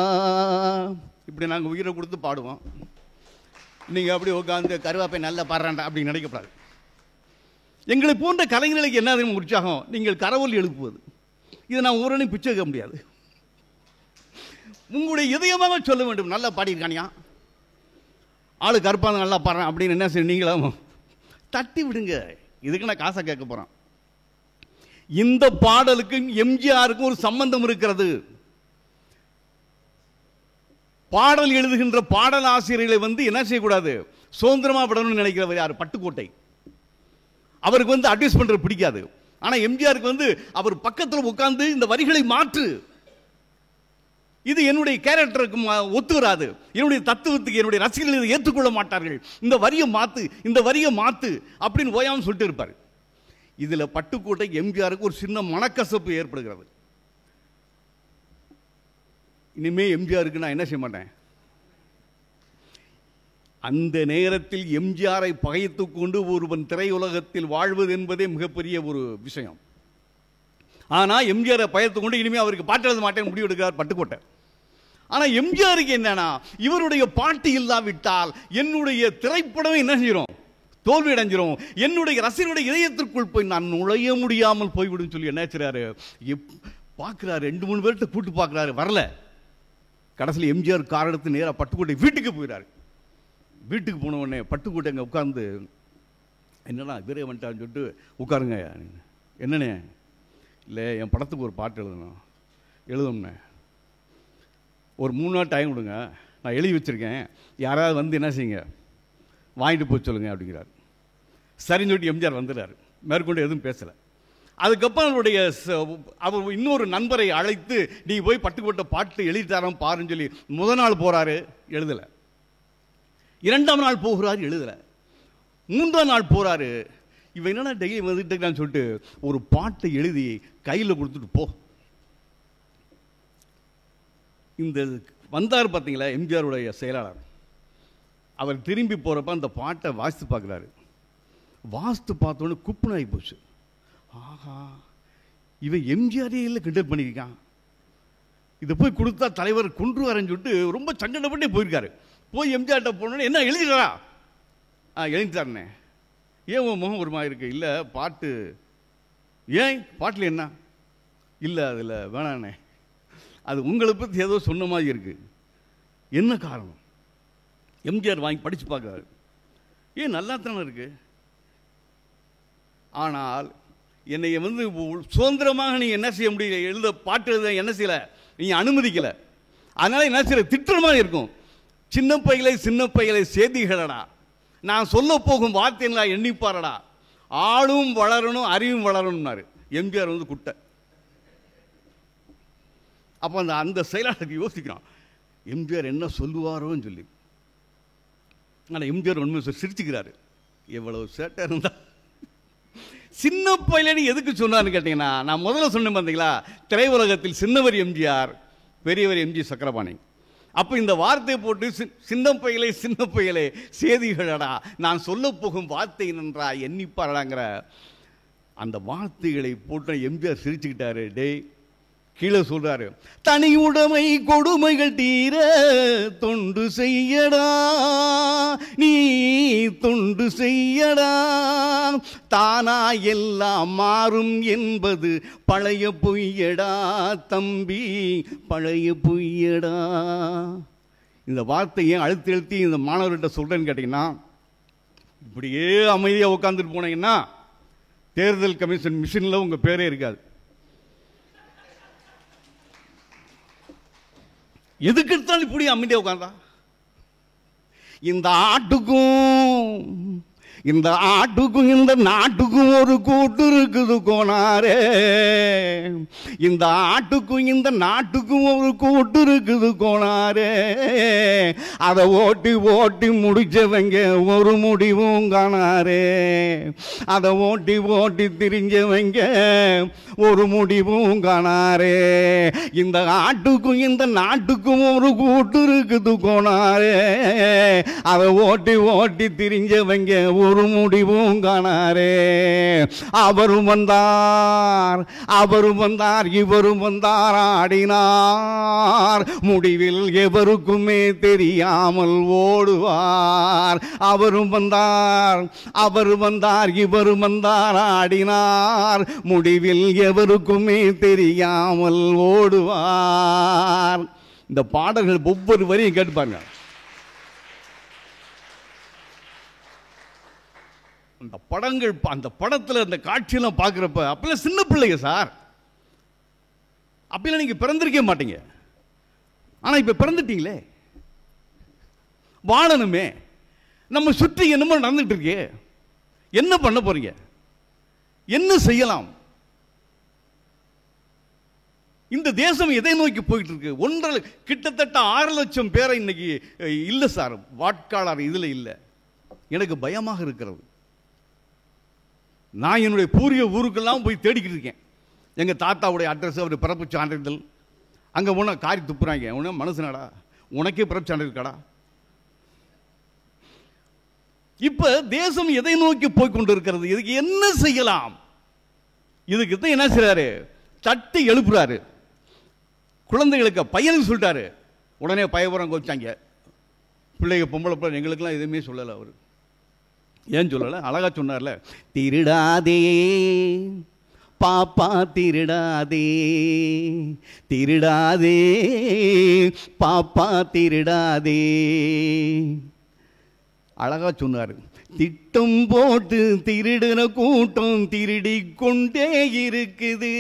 இப்படி நாங்கள் உயிரை கொடுத்து பாடுவோம். நீங்கள் அப்படி உட்காந்து கருவாப்பை நல்லா பாடுறாண்டா அப்படி நினைக்கப்படாது. எங்களை போன்ற கலைஞர்களுக்கு என்ன தெரியும் உற்சாகம்? நீங்கள் கரவொலி எழுப்புவது. இதை நான் ஊரனையும் பிச்சை வைக்க முடியாது. உங்களுடைய இதயமாக சொல்ல வேண்டும், நல்லா பாடியிருக்கானியா, ஆளு கருப்பாங்க நல்லா பாடுறேன் அப்படின்னு என்ன செய்ய நீங்களும் தட்டி விடுங்க. இதுக்கு நான் காசை கேட்க போகிறேன். இந்த பாடலுக்கும் எம்ஜிஆருக்கும் ஒரு சம்பந்தம் இருக்கிறது. பாடல் எழுதுகின்ற பாடல் ஆசிரியர்களை வந்து என்ன செய்யக்கூடாது, சுதந்திரமா விடணும்னு நினைக்கிறவர் யார்? பட்டுக்கோட்டை. அவருக்கு வந்து அட்வைஸ் பண்றது பிடிக்காது. ஆனா எம்ஜிஆருக்கு வந்து அவர் பக்கத்தில் உட்கார்ந்து இந்த வரிகளை மாற்று, இது என்னுடைய கேரக்டருக்கு ஒத்து வராது, என்னுடைய தத்துவத்துக்கு என்னுடைய ரசிகர்கள் இதை ஏற்றுக்கொள்ள மாட்டார்கள், இந்த வரியை மாத்து, இந்த வரியை மாத்து அப்படின்னு ஓயாம சொல்லிட்டு இருப்பார். இதுல பட்டுக்கோட்டை எம்ஜிஆருக்கு ஒரு சின்ன மனக்கசப்பு ஏற்படுகிறது. இனிமே எம்ஜிஆருக்கு நான் என்ன செய்ய மாட்டேன். அந்த நேரத்தில் எம்ஜிஆரை பகைத்துக் கொண்டு ஒருவன் திரையுலகத்தில் வாழ்வது என்பதே மிகப்பெரிய ஒரு விஷயம். ஆனா எம்ஜிஆரை பகைத்துக் கொண்டு இனிமே அவருக்கு பாட்டு எழுத மாட்டேன் முடிவு எடுக்கிறார் பட்டுக்கோட்டை. ஆனா எம்ஜிஆருக்கு என்னன்னா, இவருடைய பாட்டு இல்லாவிட்டால் என்னுடைய திரைப்படமே என்ன செய்யும், தோல்வி அடைஞ்சிரும், என்னுடைய ரசிகருடைய இதயத்திற்குள் போய் நான் நுழைய முடியாமல் போய்விடும் சொல்லி என்ன செய்றாரு, பார்க்கிறாரு, 2-3 பேர்கிட்ட கூட்டு பார்க்கிறாரு, வரல. கடைசியில் எம்ஜிஆர் கார் எடுத்து நேராக பட்டுக்கோட்டை வீட்டுக்கு போயிறாரு. வீட்டுக்கு போன உடனே பட்டுக்கோட்டை அங்கே உட்கார்ந்து, என்னடா இவரே வந்துட்டான்னு சொல்லிட்டு, உட்காருங்க. என்னண்ணே? இல்லை, என் படத்துக்கு ஒரு பாட்டு எழுதணும்ண்ணே, ஒரு 3 நாள் டைம் கொடுங்க, நான் எழுதி வச்சுருக்கேன், யாராவது வந்து என்ன செய்யுங்க, வாங்கிட்டு போய் சொல்லுங்க அப்படிங்கிறார். சரின்னு சொல்லிட்டு எம்ஜிஆர் வந்துடுறாரு. மேற்கொண்டு எதுவும் பேசலை. அதுக்கப்புறம் அவருடைய அவர் இன்னொரு நண்பரை அழைத்து, நீ போய் பட்டுக்கோட்டை பாட்டு எழுதிட்டாராம் பாருன்னு சொல்லி முதல் நாள் போகிறாரு, எழுதலை. 2ஆம் நாள் போகிறாரு, எழுதலை. 3ஆம் நாள் போகிறாரு, இவன் என்னன்னா டெய்லி வந்துட்டு இருக்கான்னு சொல்லிட்டு ஒரு பாட்டை எழுதி கையில் கொடுத்துட்டு போ. இந்த வந்தார் பார்த்தீங்களா எம்ஜிஆருடைய செயலாளர், அவர் திரும்பி போகிறப்ப அந்த பாட்டை வாசித்து பார்க்குறாரு. வாசித்து பார்த்தோன்னு குப்புனாகி போச்சு. ஆஹா, இவன் எம்ஜிஆரே இல்லை கிண்டல் பண்ணியிருக்கான், இதை போய் கொடுத்தா தலைவர் கொன்றுவாருன்னு சொல்லிட்டு ரொம்ப சங்கடப்பட்டே போயிருக்காரு. போய் எம்ஜிஆர்கிட்ட போனோன்னே, என்ன எழுதிட்டாரா? எழுதிட்டாருண்ணே. ஏன் உன் முகம் ஒரு மாதிரி இருக்கு? இல்லை பாட்டு. ஏன் பாட்டில் என்ன? இல்லை அதில் வேணாண்ணே, அது உங்களை பற்றி ஏதோ சொன்ன மாதிரி இருக்கு. என்ன காரணம்? எம்ஜிஆர் வாங்கி படித்து பார்க்குறாரு. ஏன் நல்லா தானே இருக்கு, ஆனால் என்னை வந்து சுதந்திரமாக நீ என்ன செய்ய முடியல, எழுத பாட்டு எழுத என்ன செய்யலை, நீ அனுமதிக்கலை. அதனால என்ன செய்யற, திட்டுற மாதிரி இருக்கும். சின்ன பையலை சேதிகளடா, நான் சொல்ல போகும் வார்த்தைகளா எண்ணிப்பாரடா, ஆளும் வளரணும் அறிவும் வளரணும்னாரு. எம்ஜிஆர் வந்து குட்டை. அப்போ அந்த செயலாளருக்கு யோசிக்கிறான், எம்ஜிஆர் என்ன சொல்லுவாரோன்னு சொல்லி. ஆனால் எம்ஜிஆர் உண்மை சிரிச்சுக்கிறாரு. எவ்வளவு சேட்டை இருந்தா சின்ன பையலன்னு எதுக்கு சொன்னார்னு கேட்டீங்கன்னா, நான் முதல்ல சொன்னேன் பார்த்தீங்களா, திரையுலகத்தில் சின்னவர் எம்ஜிஆர், பெரியவர் எம்ஜி சக்கரபாணி. அப்போ இந்த வார்த்தையை போட்டு சின்ன பையலே சேதிகளடா, நான் சொல்ல போகும் வார்த்தை நன்றா எண்ணிப்பாரடாங்கிற அந்த வார்த்தைகளை போட்டு எம்ஜிஆர் சிரிச்சுக்கிட்டாரு. டேய், கீழே சொல்றாரு, தனி உடைமை கொடுமைகள் தீர தொண்டு செய்யடா, நீ தொண்டு செய்யடா, தானா எல்லாம் மாறும் என்பது பழைய பொய்யடா தம்பி, பழைய பொய்யடா. இந்த வார்த்தையை அழுத்தி இந்த மாணவர்கிட்ட சொல்றேன்னு கேட்டீங்கன்னா, இப்படியே அமைதியாக உட்காந்துட்டு போனீங்கன்னா தேர்தல் கமிஷன் மிஷினில் உங்க பேரே இருக்காது. எதுக்கு எடுத்தாலும் இப்படி அமைதியாக உட்கார்ந்தா? இந்த ஆட்டுக்கும் இந்த நாட்டுக்கும் ஒரு கூட்டு இருக்குது கோனாரே, இந்த ஆட்டுக்கும் இந்த நாட்டுக்கும் ஒரு கூட்டு இருக்குது கோனாரே, அதை ஓட்டி முடிச்சவங்க ஒரு முடிவும் காணாரே, அதை ஓட்டி திரிஞ்சவங்க ஒரு முடிவும் காணாரே, இந்த ஆட்டுக்கும் இந்த நாட்டுக்கும் ஒரு கூட்டு இருக்குது கோனாரே, அதை ஓட்டி திரிஞ்சவங்க ஒரு முடிவும் காணாரே. அவரும் வந்தார் இவரும் வந்தார் ஆடினார், முடிவில் எவருக்குமே தெரியாமல் ஓடுவார். அவரும் வந்தார் இவரும் வந்தார் ஆடினார், முடிவில் எவருக்குமே தெரியாமல் ஓடுவார். இந்த பாடல்கள் ஒவ்வொரு வரியும் கேட்டுப்பாங்க. அந்த படங்கள், அந்த படத்தில் அந்த காட்சியெல்லாம் பார்க்குறப்ப, அப்பெல்லாம் சின்ன பிள்ளைங்க சார், அப்பெல்லாம் நீங்கள் பிறந்திருக்க மாட்டீங்க. ஆனால் இப்போ பிறந்துட்டீங்களே, வாழணுமே, நம்ம சுற்றி என்னமோ நடந்துட்டு இருக்கே, என்ன பண்ண போறீங்க? என்ன செய்யலாம்? இந்த தேசம் எதை நோக்கி போயிட்டு இருக்கு? கிட்டத்தட்ட 6 லட்சம் பேரை இன்னைக்கு இல்லை சார், வாட்காளர் இதில் இல்லை. எனக்கு பயமாக இருக்கிறது. நான் என்னுடைய பூர்வீக ஊருக்கெல்லாம் போய் தேடிக்கிட்டு இருக்கேன். எங்கள் தாத்தாவுடைய அட்ரஸ், அவர் பிறப்பு சான்றிதழ். அங்கே போனால் காரி துப்புறாங்க. உன மனுஷனாடா, உனக்கே பிறப்பு சான்றிதழ் இருக்காடா? இப்போ தேசம் எதை நோக்கி போய் கொண்டு இருக்கிறது? இதுக்கு என்ன செய்யலாம்? இதுக்கு தான் என்ன செய்றாரு? தட்டி எழுப்புறாரு. குழந்தைகளுக்கு பையனுக்கு சொல்லிட்டாரு. உடனே பயபுரம் கோச்சாங்க. பிள்ளைங்க பொம்பளை பிள்ளை எங்களுக்கெல்லாம் எதுவுமே சொல்லலை. அவர் ஏன் சொல்லலை? அழகா சொன்னார்ல, திருடாதே பாப்பா திருடாதே, திருடாதே பாப்பா திருடாதே. அழகா சொன்னார். திட்டம் போட்டு திருடுன கூட்டம் திருடி கொண்டே இருக்குது.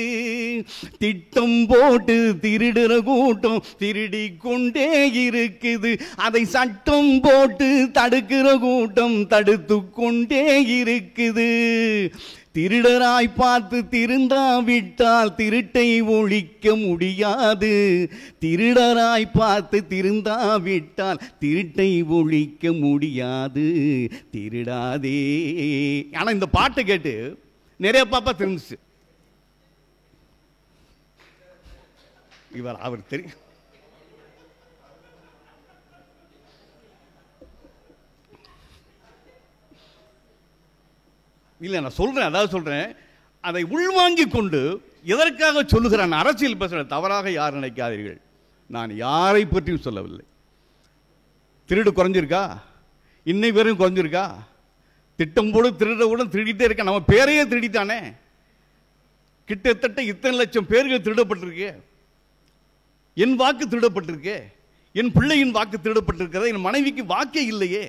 திட்டம் போட்டு திருடுன கூட்டம் திருடி கொண்டே இருக்குது. அதை சட்டம் போட்டு தடுக்கிற கூட்டம் தடுத்து கொண்டே இருக்குது. திருடராய் பார்த்து திருந்தாவிட்டால் திருட்டை ஒழிக்க முடியாது. திருடராய் பார்த்து திருந்தாவிட்டால் திருட்டை ஒழிக்க முடியாது. திருடாதே. ஆனால் இந்த பாட்டை கேட்டு நிறைய பாப்பா தெரிஞ்சிச்சு. அவர் தெரியும். இல்லை, நான் சொல்றேன், அதாவது சொல்றேன், அதை உள்வாங்கி கொண்டு எதற்காக சொல்லுகிறான்? அரசியல் பேசுகிற தவறாக யார் நினைக்காதீர்கள். நான் யாரை பற்றியும் சொல்லவில்லை. திருடு குறைஞ்சிருக்கா? இன்னை வரையும் குறைஞ்சிருக்கா? திட்டம் போடு திருட கூட திருடிட்டே இருக்க. நம்ம பேரையே திருடித்தானே. கிட்டத்தட்ட இத்தனை லட்சம் பேர்கள் திருடப்பட்டிருக்கு. என் வாக்கு திருடப்பட்டிருக்கு. என் பிள்ளையின் வாக்கு திருடப்பட்டிருக்கிறது. என் மனைவிக்கு வாக்கே இல்லையே.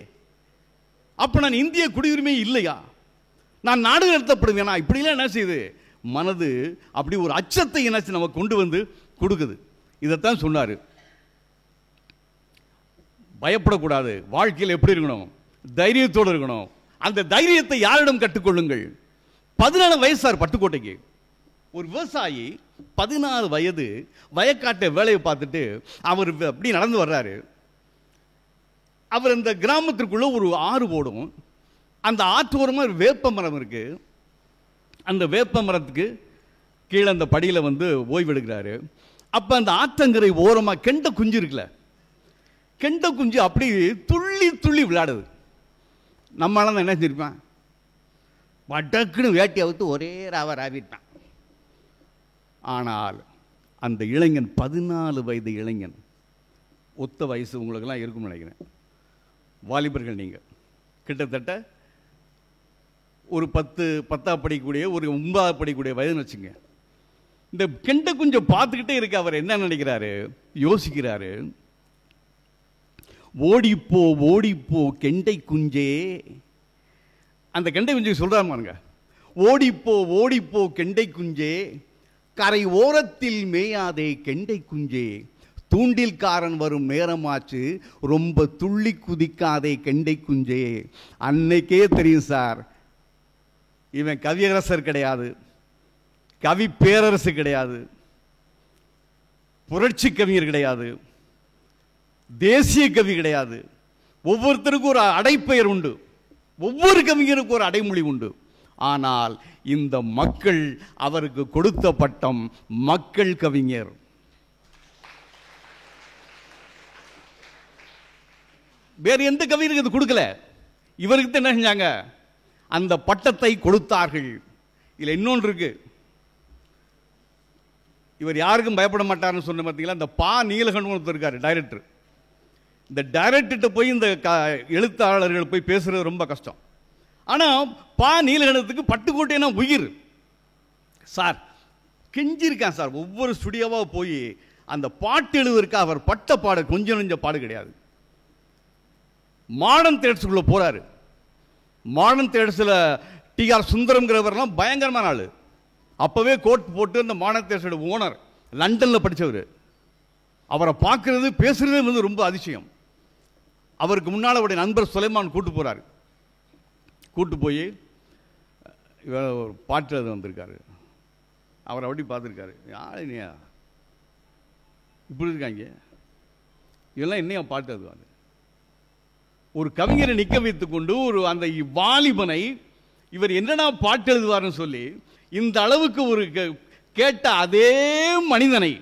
அப்ப நான் இந்திய குடியுரிமை இல்லையா? நான் நாடு நடத்தப்படுவேனா? இப்படிலாம் என்ன செய்யுது? மனது அப்படி ஒரு அச்சத்தை என்ன நம்ம கொண்டு வந்து கொடுக்குது. இதைத்தான் சொன்னார். பயப்படக்கூடாது. வாழ்க்கையில் எப்படி இருக்கணும்? தைரியத்தோடு இருக்கணும். அந்த தைரியத்தை யாரிடம் கற்றுக்கொள்ளுங்கள்? 14 வயசு சார் பட்டுக்கோட்டைக்கு. ஒரு விவசாயி 14 வயது வயக்காட்டை வேலையை பார்த்துட்டு அவர் அப்படி நடந்து வர்றாரு. அவர் இந்த கிராமத்திற்குள்ள ஒரு ஆறு ஓடும். அந்த ஆற்றோரமாக வேப்ப மரம் இருக்கு. அந்த வேப்ப மரத்துக்கு கீழே அந்த படியில் வந்து ஓய்வெடுக்கிறாரு. அப்போ அந்த ஆற்றங்கரை ஓரமாக கெண்ட குஞ்சு இருக்குல்ல, கெண்ட குஞ்சு அப்படி துள்ளி துள்ளி விளையாடுது. நம்மளால தான் என்ன செஞ்சிருப்பான்? வடக்குன்னு வேட்டி அவுத்து ஒரே ராவிட்டான். ஆனால் அந்த இளைஞன் 14 வயது இளைஞன், ஒத்த வயசு உங்களுக்கெல்லாம் இருக்கும்னு நினைக்கிறேன். வாலிபர்கள் நீங்கள் கிட்டத்தட்ட ஒரு 10 படிக்கக்கூடிய ஒரு 9 படிக்கக்கூடிய வயதுன்னு வச்சுங்க. இந்த கெண்ட குஞ்சம் பார்த்துக்கிட்டே இருக்க அவர் என்ன நினைக்கிறாரு? யோசிக்கிறாரு. ஓடிப்போ ஓடிப்போ கெண்டை குஞ்சே. அந்த கெண்டை குஞ்சை சொல்றாங்க, ஓடிப்போ ஓடிப்போ கெண்டை குஞ்சே, கரை ஓரத்தில் மேயாதே கெண்டை குஞ்சே, தூண்டில்காரன் வரும் நேரமாச்சு ரொம்ப துள்ளி குதிக்காதே கெண்டை குஞ்சே. அன்னைக்கே தெரியும் சார், இவன் கவியரசர் கிடையாது, கவி பேரரசு கிடையாது, புரட்சி கவிஞர் கிடையாது, தேசிய கவி கிடையாது. ஒவ்வொருத்தருக்கும் ஒரு அடைப்பெயர் உண்டு, ஒவ்வொரு கவிஞருக்கும் ஒரு அடைமொழி உண்டு. ஆனால் இந்த மக்கள் அவருக்கு கொடுத்த பட்டம் மக்கள் கவிஞர். வேறு எந்த கவிஞருக்கு இது கொடுக்கல. இவருக்கு என்ன செஞ்சாங்க? அந்த பட்டத்தை கொடுத்தார்கள். இதுல இன்னொன்று இருக்கு. இவர் யாருக்கும் பயப்பட மாட்டார்னு சொன்ன பார்த்தீங்களா? இந்த பா நீலகண்டன் ஒருத்தர் இருக்காரு, டைரக்டர். இந்த டைரக்டர்கிட்ட போய் இந்த எழுத்தாளர்கள் போய் பேசுறது ரொம்ப கஷ்டம். ஆனால் பா நீலகண்டத்துக்கு பட்டுக்கோட்டைனா உயிர் சார். கெஞ்சிருக்கான் சார். ஒவ்வொரு ஸ்டுடியோவாக போய் அந்த பாட்டு எழுதுவதற்கு அவர் பட்ட பாடு கொஞ்சம் நெஞ்ச பாடு கிடையாது. மாடர்ன் தேட்டர்ஸுக்குள்ள போறாரு. மாடர்ன் தேட்டர்ஸில் டிஆர் சுந்தரம்ங்கிறவரெல்லாம் பயங்கரமான ஆள். அப்போவே கோட் போட்டு அந்த மாடர்ன் தேட்டர்ஸோட ஓனர் லண்டனில் படித்தவர். அவரை பார்க்கறது பேசுறது வந்து ரொம்ப அதிசயம். அவருக்கு முன்னால் அவருடைய நண்பர் சுலைமான் கூட்டு போகிறார். கூட்டு போய் இவர் ஒரு பாட்டு அது வந்திருக்காரு. அவர் அப்படி பார்த்துருக்காரு. யார் என்னையா இப்படி இருக்காங்க, இதெல்லாம் என்னையா பாட்டு அது? ஒரு கவிஞரை நிற்க வைத்துக் கொண்டு ஒரு அந்த வாலிபனை இவர் என்னடா பாட்டு எழுதுவார்னு சொல்லி இந்த அளவுக்கு ஒரு கேட்ட அதே மனிதனை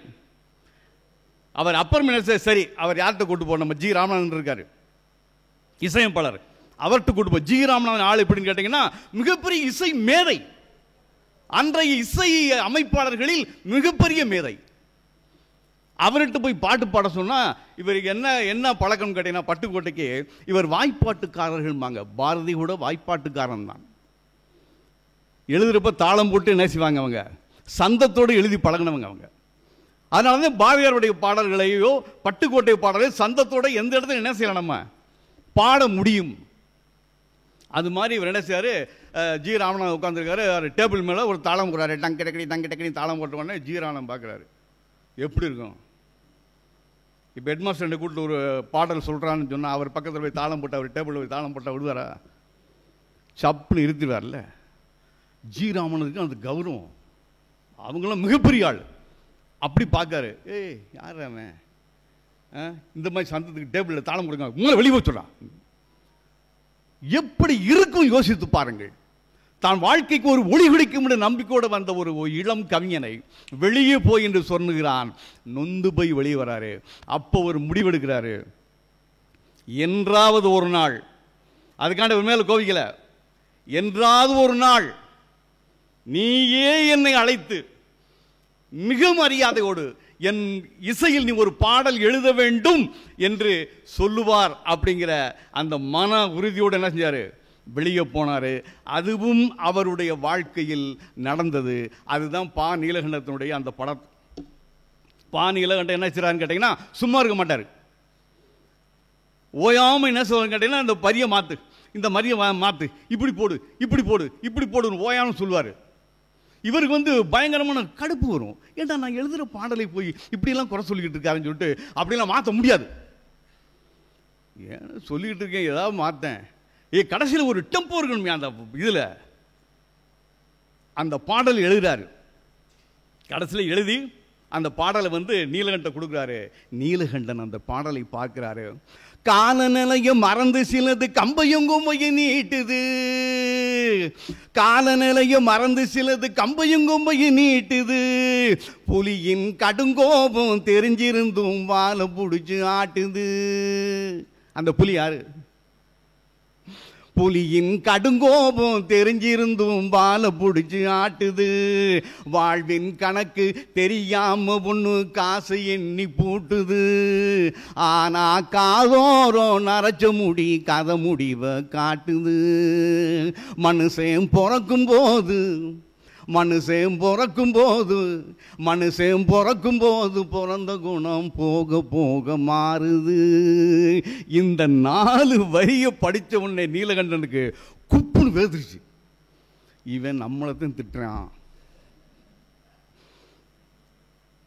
அவர் அப்பர் மினிஸ்டர், சரி அவர் யார்கிட்ட கூட்டு போன, நம்ம ஜி ராமநாதன் இருக்காரு இசையமைப்பாளர், அவர்கிட்ட கூட்டு போ. ஜி ராமநாதன் ஆள் எப்படின்னு கேட்டீங்கன்னா மிகப்பெரிய இசை மேதை, அன்றைய இசை அமைப்பாளர்களில் மிகப்பெரிய மேதை. அவர்கிட்ட போய் பாட்டு பாட சொன்னா இவருக்கு என்ன பழக்கம் கேட்டீங்கன்னா, பட்டுக்கோட்டைக்கு இவர் வாய்ப்பாட்டுக்காரர்கள், பாரதி கூட வாய்ப்பாட்டுக்காரன் தான். எழுதுறப்ப தாளம் போட்டு என்ன செய்வாங்க, அவங்க சந்தத்தோடு எழுதி பழகினவங்க அவங்க. அதனால தான் பாரதியாருடைய பாடல்களையோ பட்டுக்கோட்டை பாடல்களை சந்தத்தோட எந்த இடத்துல என்ன செய்யலாம், நம்ம பாட முடியும். அது மாதிரி இவர் என்ன செய்யாரு, ஜி ராமநாதன் உட்காந்துருக்காரு, டேபிள் மேலே ஒரு தாளம் போடுறாரு, டங்கி தாளம் போட்ட உடனே ஜி ராமநாதன் பார்க்குறாரு, எப்படி இருக்கும். இப்போ ஹெட்மாஸ்டர் கூப்பிட்டு ஒரு பாடல் சொல்கிறான்னு சொன்னால் அவர் பக்கத்தில் போய் தாளம் போட்டு, அவர் டேபிளில் போய் தாளம் போட்டால் விடுவாரா? சப்புன்னு இருத்துவார்ல. ஜி ராமனுக்கு அந்த கௌரவம், அவங்களாம் மிகப்பெரிய ஆள். அப்படி பார்க்காரு, ஏய் யார் அவன், இந்த மாதிரி சந்தத்துக்கு டேபிளில் தாளம் கொடுங்க, உங்களை வெளியே வச்சுடா. எப்படி இருக்கும் யோசித்து பாருங்கள். தான் வாழ்க்கைக்கு ஒரு ஒளி குடிக்கும் நம்பிக்கையோடு வந்த ஒரு இளம் கவிஞனை வெளியே போய் என்று சொன்னுகிறான். நொந்து போய் வெளியே வராரு. அப்போ ஒரு முடிவெடுக்கிறாரு, என்றாவது ஒரு நாள், அதுக்காண்ட ஒரு மேல கோவிக்கல, என்றாவது ஒரு நாள் நீயே என்னை அழைத்து மிக மரியாதையோடு என் இசையில் நீ ஒரு பாடல் எழுத வேண்டும் என்று சொல்லுவார் அப்படிங்கிற அந்த மன உறுதியோடு என்ன செஞ்சாரு, வெளியே போனாரு. அதுவும் அவருடைய வாழ்க்கையில் நடந்தது. அதுதான் பா நீலகண்டத்தினுடைய அந்த படம். பா நீலகண்டன் என்ன செய்றாருன்னு கேட்டீங்கன்னா, சும்மா இருக்க மாட்டார். ஓயாம என்ன சொல்றாரு கேட்டீங்கன்னா, இந்த பரிய மாத்து, இந்த மரிய மாத்து, இப்படி போடு, இப்படி போடு, இப்படி போடுன்னு ஓயாம சொல்லுவார். இவருக்கு பயங்கரமான கடுப்பு வரும். ஏன்டா நான் எழுதுகிற பாடலை போய் இப்படியெல்லாம் குறை சொல்லிக்கிட்டு இருக்காருன்னு சொல்லிட்டு அப்படிலாம் மாற்ற முடியாது. ஏன் சொல்லிக்கிட்டு இருக்கேன், ஏதாவது மாற்றேன். கடைசியில் ஒரு டெம்போ இருக்கணுமே அந்த இதில். அந்த பாடல் எழுதுறாரு. கடைசியில் எழுதி அந்த பாடலை நீலகண்டன் கொடுக்குறாரு. நீலகண்டன் அந்த பாடலை பார்க்கிறாரு. காலநிலையை மறந்து சிலது கம்பையும் கும்பையும் நீட்டுது, காலநிலையை மறந்து சிலது கம்பையும் கும்பையும் நீட்டுது, புலியின் கடுங்கோபம் தெரிஞ்சிருந்தும் வாழை பிடிச்சு ஆட்டுது. அந்த புலி யாரு? புலியின் கடுங்கோபம் தெரிஞ்சிருந்தும் வாழை பிடிச்சு ஆட்டுது, வாழ்வின் கணக்கு தெரியாம பொண்ணு காசு எண்ணி பூட்டுது, ஆனா காதோரம் நரைச்ச முடி கதை முடிவை காட்டுது. மனுஷன் பிறக்கும் போது பிறந்த குணம் போக போக மாறுது. இந்த 4 வரியை படித்த உடனே நீலகண்டனுக்கு குப்புன்னு வேதிருச்சு. இவன் நம்மளைத்தான் திட்டுறான்.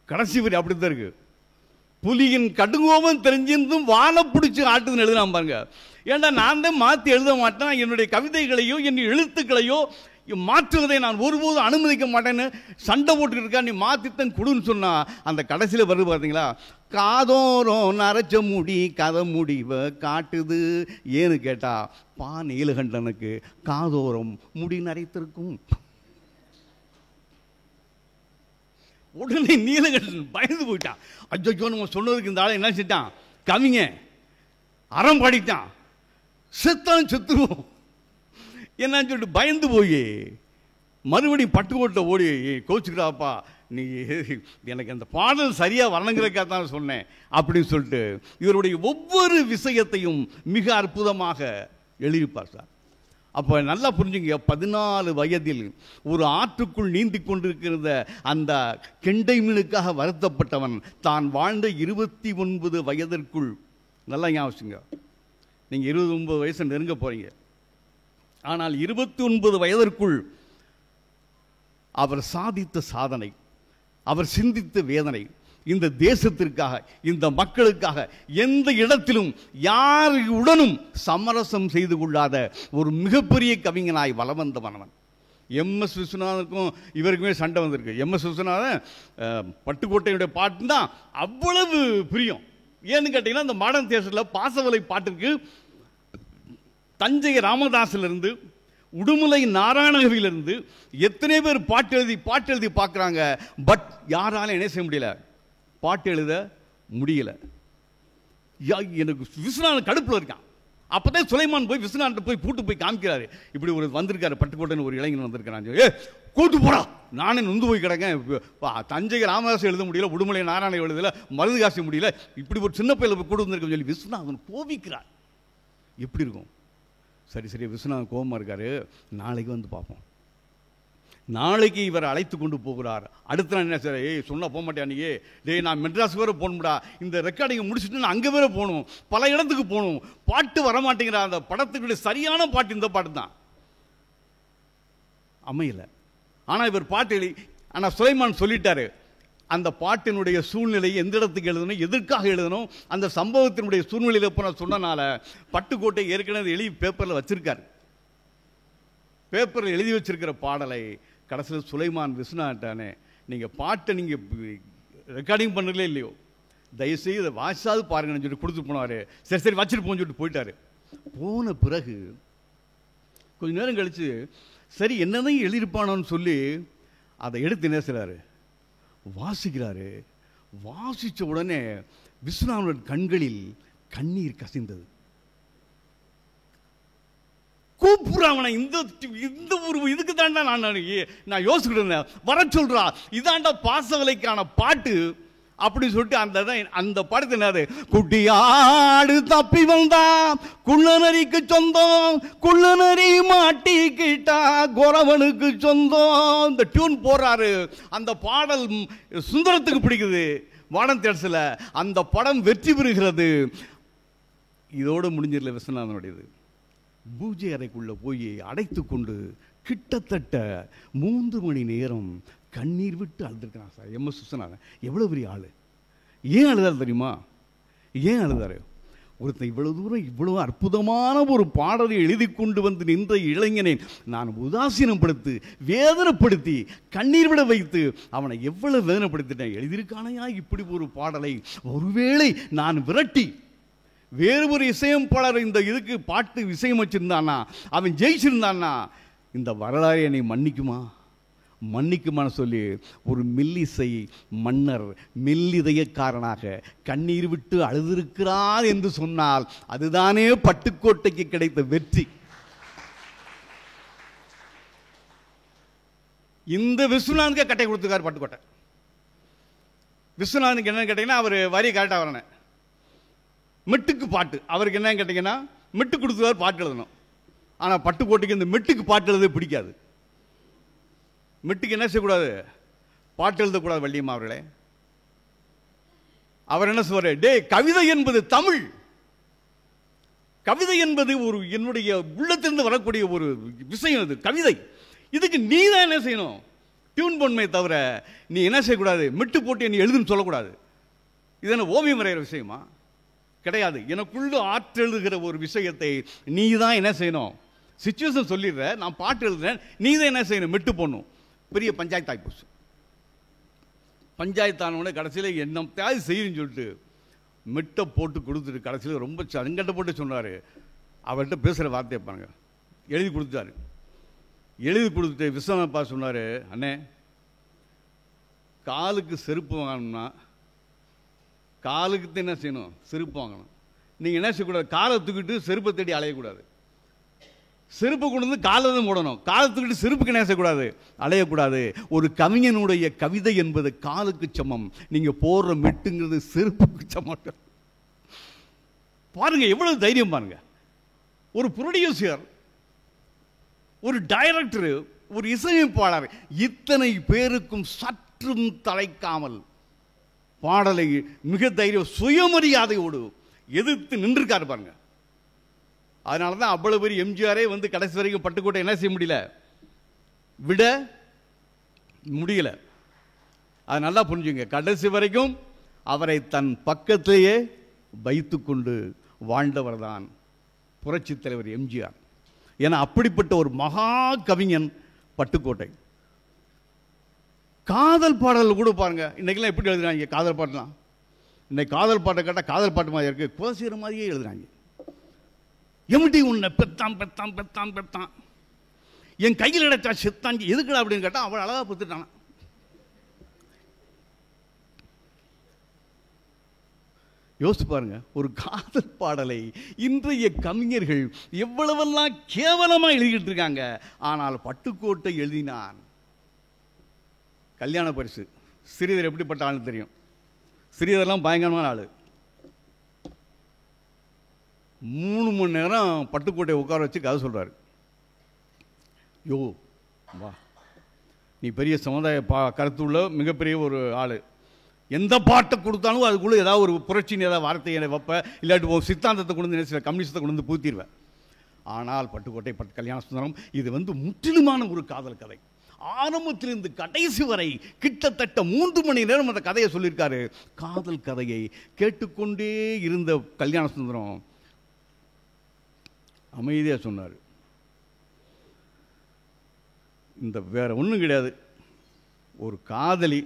கடைசி வரி அப்படித்தான் இருக்கு. புலியின் கடுங்கோபம் தெரிஞ்சிருந்தும் வாழை பிடிச்சி ஆட்டுதுன்னு எழுதினான் பாருங்க. ஏன்டா நான் தான் மாற்றி எழுத மாட்டேன், என்னுடைய கவிதைகளையோ என்னுடைய எழுத்துக்களையோ மாற்றுவதை நான் ஒருபோதும் அனுமதிக்க மாட்டேன்னு சண்டை போட்டு இருக்கா. நீ மாற்றித்தான் கொடுன்னு சொன்னா அந்த கடைசியில் வருது பார்த்தீங்களா, காதோரம் நரைச்ச முடி கதை முடிவை காட்டுது. ஏன்னு கேட்டா பா நீலகண்டனுக்கு காதோரம் முடி நரைத்திருக்கும். உடனே நீலகண்டன் பயந்து போயிட்டான். அஜோ நம்ம சொன்னதுக்கு இந்த ஆளை என்ன செஞ்சான், கவிங்க அறம் பாடிட்டான், செத்தான் செத்துருவோம் என்னன்னு சொல்லிட்டு பயந்து போய் மறுபடியும் பட்டுக்கோட்டை ஓடி, கோச்சுக்கிறாப்பா நீ எனக்கு அந்த பாடல் சரியாக வரணுங்கிறக்காக தான் சொன்னேன் அப்படின்னு சொல்லிட்டு இவருடைய ஒவ்வொரு விஷயத்தையும் மிக அற்புதமாக எழுதியிருப்பார் சார். அப்போ நல்லா புரிஞ்சுங்க, 14 வயதில் ஒரு ஆற்றுக்குள் நீந்தி கொண்டிருக்கிற அந்த கெண்டை மீனுக்காக வருத்தப்பட்டவன் தான் வாழ்ந்த 29 வயதிற்குள், நல்லா ஞாபகம், நீங்கள் 29 வயசு நெருங்க போறீங்க, ஆனால் 29 வயதிற்குள் அவர் சாதித்த சாதனை, அவர் சிந்தித்த வேதனை, இந்த தேசத்திற்காக இந்த மக்களுக்காக எந்த இடத்திலும் யாருடனும் சமரசம் செய்து கொள்ளாத ஒரு மிகப்பெரிய கவிஞனாய் வலம் வந்தவன். எம்எஸ் விஸ்வநாதனுக்கும் இவருக்குமே சண்டை வந்திருக்கு. எம்எஸ் விஸ்வநாதன் பட்டுக்கோட்டையுடைய பாட்டு தான் அவ்வளவு பிரியம். ஏன்னு கேட்டீங்கன்னா, இந்த மாடர்ன் தியேட்டரில் பாசவலை பாட்டுக்கு தஞ்சை ராமதாசிலிருந்து உடுமலை நாராயணகவியிலிருந்து எத்தனை பேர் பாட்டு எழுதி பார்க்குறாங்க. பட் யாராலும் என்ன செய்ய முடியல, பாட்டு எழுத முடியல. எனக்கு விஸ்வநாதன் கடுப்பில் இருக்கான். அப்போதான் சுலைமான் போய் விஸ்வநாதன் போய் கூட்டு போய் காமிக்கிறாரு, இப்படி ஒரு வந்திருக்காரு பட்டுக்கோட்டைன்னு ஒரு இளைஞன் வந்திருக்கிறான். கூட்டு போடா, நானே நொந்து போய் கிடக்கேன். தஞ்சை ராமதாஸ் எழுத முடியல, உடுமலை நாராயண எழுதல, மருது காச முடியல, இப்படி ஒரு சின்ன பையில கூட வந்திருக்க சொல்லி விஸ்வநாதன் கோபிக்கிறார். எப்படி இருக்கும்? சரி விஸ்வநாதன் கோபமாக இருக்காரு, நாளைக்கு வந்து பார்ப்போம். நாளைக்கு இவர் அழைத்து கொண்டு போகிறார். அடுத்த நாள் என்ன சார், சொன்னா போக மாட்டேன் அன்னைக்கு, நான் மெட்ராஸ் வேற போகணும்டா, இந்த ரெக்கார்டிங்கை முடிச்சுட்டு நான் அங்கே வேற போகணும், பல இடத்துக்கு போகணும், பாட்டு வரமாட்டேங்கிற. அந்த படத்துக்குடைய சரியான பாட்டு இந்த பாட்டு தான் அமையல. ஆனால் இவர் பாட்டு ஆனால் சுலைமான் சொல்லிட்டாரு, அந்த பாட்டினுடைய சூழ்நிலை எந்த இடத்துக்கு எழுதணும், எதற்காக எழுதணும், அந்த சம்பவத்தினுடைய சூழ்நிலையில் இப்போ நான் சொன்னனால பட்டுக்கோட்டை ஏற்கனவே எழுதி பேப்பரில் வச்சிருக்காரு. பேப்பரில் எழுதி வச்சிருக்கிற பாடலை கடைசியில் சுலைமான் விஸ்வநாதன்டானே, நீங்கள் பாட்டை நீங்கள் ரெக்கார்டிங் பண்ணுறீங்களே இல்லையோ, தயவுசெய்து இதை வாசாது பாருங்கன்னு சொல்லிட்டு கொடுத்துட்டு போனார். சரி வச்சுட்டு போன்னு சொல்லிட்டு போயிட்டாரு. போன பிறகு கொஞ்ச நேரம் கழித்து சரி என்னதான் எழுதியிருப்பானோன்னு சொல்லி அதை எடுத்து என்ன செய்கிறாரு, வாசிக்கிறாரு. வாசித்த உடனே விஸ்வநாதன் கண்களில் கண்ணீர் கசிந்தது. கூப்புறான், இந்த ஒரு இதுக்கு தாண்டா நான் யோசிக்கிட்டு இருந்தேன், வர சொல்றா, இதாண்டா பாசவலைக்கான பாட்டு அப்படின்னு சொல்லிட்டு அந்த பாடத்து என்னது, குட்டியாடு தப்பி வந்தா குள்ளநரிக்கு சொந்தம், குள்ளநரி மாட்டிக்கிட்டா குறவனுக்கு சொந்தம். இந்த டியூன் போறாரு. அந்த பாடல் சுந்தரத்துக்கு பிடிக்குது மாடர்ன் தியேட்டர்ஸ்ல. அந்த படம் வெற்றி பெறுகிறது. இதோடு முடிஞ்சிடல விஸ்வநாதனுடையது. பூஜை அறைக்குள்ள போய் அடைத்து கொண்டு கிட்டத்தட்ட 3 மணி நேரம் கண்ணீர் விட்டு அழுதுருக்கிறான் சார் எம்எஸ் விஸ்வநாதன். எவ்வளோ பெரிய ஆள்! ஏன் அழுதாரு தெரியுமா? ஏன் அழுதாரு? ஒருத்தன் இவ்வளவு தூரம் இவ்வளவு அற்புதமான ஒரு பாடலை எழுதி கொண்டு வந்து நின்ற இளைஞனை நான் உதாசீனப்படுத்தி வேதனைப்படுத்தி கண்ணீர் விட வைத்து அவனை எவ்வளவு வேதனைப்படுத்திட்டேன். எழுதியிருக்கானையா இப்படி ஒரு பாடலை? ஒருவேளை நான் விரட்டி வேறு ஒரு இசையமைப்பாளர் இந்த இதுக்கு பாட்டு இசையமைச்சிருந்தானா, அவன் ஜெயிச்சிருந்தானா, இந்த வரலாறு என்னை மன்னிக்குமான்னு சொல்லி ஒரு மெல்லிசை மன்னர் மெல்லிதயக்காரனாக கண்ணீர் விட்டு அழுதிருக்கிறார் என்று சொன்னால் அதுதானே பட்டுக்கோட்டைக்கு கிடைத்த வெற்றி. இந்த விஸ்வநாதனுக்கு கட்டை கொடுத்துருக்காரு பட்டுக்கோட்டை. விஸ்வநாதனுக்கு என்னன்னு கேட்டீங்கன்னா, அவர் வரி கரெக்டாக வரணும். மெட்டுக்கு பாட்டு அவருக்கு என்னன்னு கேட்டீங்கன்னா, மெட்டு கொடுத்துருவார், பாட்டு எழுதணும். ஆனால் பட்டுக்கோட்டைக்கு இந்த மெட்டுக்கு பாட்டு எழுத பிடிக்காது. மெட்டுக்கு என்ன செய்யக்கூடாது, பாட்டு எழுதக்கூடாது. வள்ளியம்மா அவர்களே, அவர் என்ன சொல்றாரு, டே கவிதை என்பது தமிழ், கவிதை என்பது ஒரு என்னுடைய உள்ளத்திலிருந்து வரக்கூடிய ஒரு விஷயம். இது கவிதை, இதுக்கு நீ தான் என்ன செய்யணும், டியூன் பொண்மை தவிர நீ என்ன செய்யக்கூடாது, மெட்டு போட்டு நீ எழுதுன்னு சொல்லக்கூடாது. இது என்ன ஓவியம் வரைகிற விஷயமா? கிடையாது. எனக்குள்ள ஆற்றெழுதுகிற ஒரு விஷயத்தை நீ தான் என்ன செய்யணும், சிச்சுவேஷன் சொல்லிடுற, நான் பாட்டு எழுதுறேன், நீ தான் என்ன செய்யணும், மெட்டு போடணும். பெரிய பஞ்சாயத்து ஆகிப்போச்சு. பஞ்சாயத்தானவனே கடைசியில் என்ன தேவை செய்யுன்னு சொல்லிட்டு மெட்டை போட்டு கொடுத்துட்டு கடைசியில் ரொம்ப சங்கட்ட போட்டு சொன்னார். அவர்கிட்ட பேசுகிற வார்த்தையை பாருங்க. எழுதி கொடுத்தாரு. எழுதி கொடுத்துட்டு விஸ்வநாதப்பா சொன்னார், அண்ணே காலுக்கு செருப்பு வாங்கணும்னா காலுக்கு என்ன செய்யணும், செருப்பு வாங்கணும். நீங்கள் என்ன செய்யக்கூடாது, காலை தூக்கிட்டு செருப்பை தேடி அலையக்கூடாது. செருப்பு கொண்டு வந்து காலை தான் போடணும். காலை தூக்கிட்டு செருப்புக்கு என்ன செய்யக்கூடாது, அலையக்கூடாது. ஒரு கவிஞனுடைய கவிதை என்பது காலுக்கு சமம். நீங்கள் போடுற மெட்டுங்கிறது செருப்புக்கு சமம். பாருங்க எவ்வளவு தைரியம் பாருங்க. ஒரு ப்ரொடியூசர், ஒரு டைரக்டர், ஒரு இசையமைப்பாளர், இத்தனை பேருக்கும் சற்றும் தலைக்காமல் பாடலை மிக தைரியம் சுயமரியாதையோடு எதிர்த்து நின்றுருக்காரு பாருங்க. அதனால தான் அவ்வளவு பெரிய எம்ஜிஆரே வந்து கடைசி வரைக்கும் பட்டுக்கோட்டை என்ன செய்ய முடியல, விட முடியல. அது நல்லா புரிஞ்சுங்க. கடைசி வரைக்கும் அவரை தன் பக்கத்திலேயே வைத்துக்கொண்டு வாழ்ந்தவர் தான் புரட்சி தலைவர் எம்ஜிஆர். ஏன்னா அப்படிப்பட்ட ஒரு மகா கவிஞன் பட்டுக்கோட்டை. காதல் பாடல் கூட பாருங்க, இன்னைக்கெல்லாம் எப்படி எழுதுறாங்க காதல் பாட்டுலாம். இன்னைக்கு காதல் பாட்டை கேட்டால் காதல் பாட்டு மாதிரி இருக்கு, கொலை செய்கிற மாதிரியே எழுதுறாங்க. எம்டி உன்னை பெத்தான் பெத்தான் பெத்தான் பெத்தான், என் கையில் கிடைச்சா செத்தான், எதுக்குடா அப்படின்னு கேட்டால் அவள் அழகா பெத்துட்டானா. யோசிச்சு பாருங்க, ஒரு காதல் பாடலை இன்றைய கவிஞர்கள் எவ்வளவெல்லாம் கேவலமா எழுதிட்டு இருக்காங்க. ஆனால் பட்டுக்கோட்டை எழுதினான். கல்யாண பரிசு. ஸ்ரீதர் எப்படிப்பட்ட ஆளுன்னு தெரியும். ஸ்ரீதர்லாம் பயங்கரமான ஆளு. 3 மணி நேரம் பட்டுக்கோட்டையை உட்கார வச்சு கதை சொல்றாரு. யோ வா, நீ பெரிய சமுதாய கருத்துள்ள மிகப்பெரிய ஒரு ஆளு, எந்த பாட்டை கொடுத்தாலும் அதுக்குள்ள ஏதாவது ஒரு புரட்சின்னு ஏதாவது வார்த்தையை வைப்ப, இல்லாட்டி சித்தாந்தத்தை கொண்டு வந்து சில கம்யூனிஸ்டத்தை கொண்டு வந்து பூத்திடுவேன். ஆனால் பட்டுக்கோட்டை கல்யாண சுந்தரம் இது முற்றிலுமான ஒரு காதல் கதை. ஆரம்பத்திலிருந்து கடைசி வரை கிட்டத்தட்ட 3 மணி நேரம் அந்த கதையை சொல்லியிருக்காரு. காதல் கதையை கேட்டுக்கொண்டே இருந்த கல்யாண சுந்தரம் அமைதியாக சொன்னார். இந்த வேற ஒன்றும் கிடையாது, ஒரு காதலி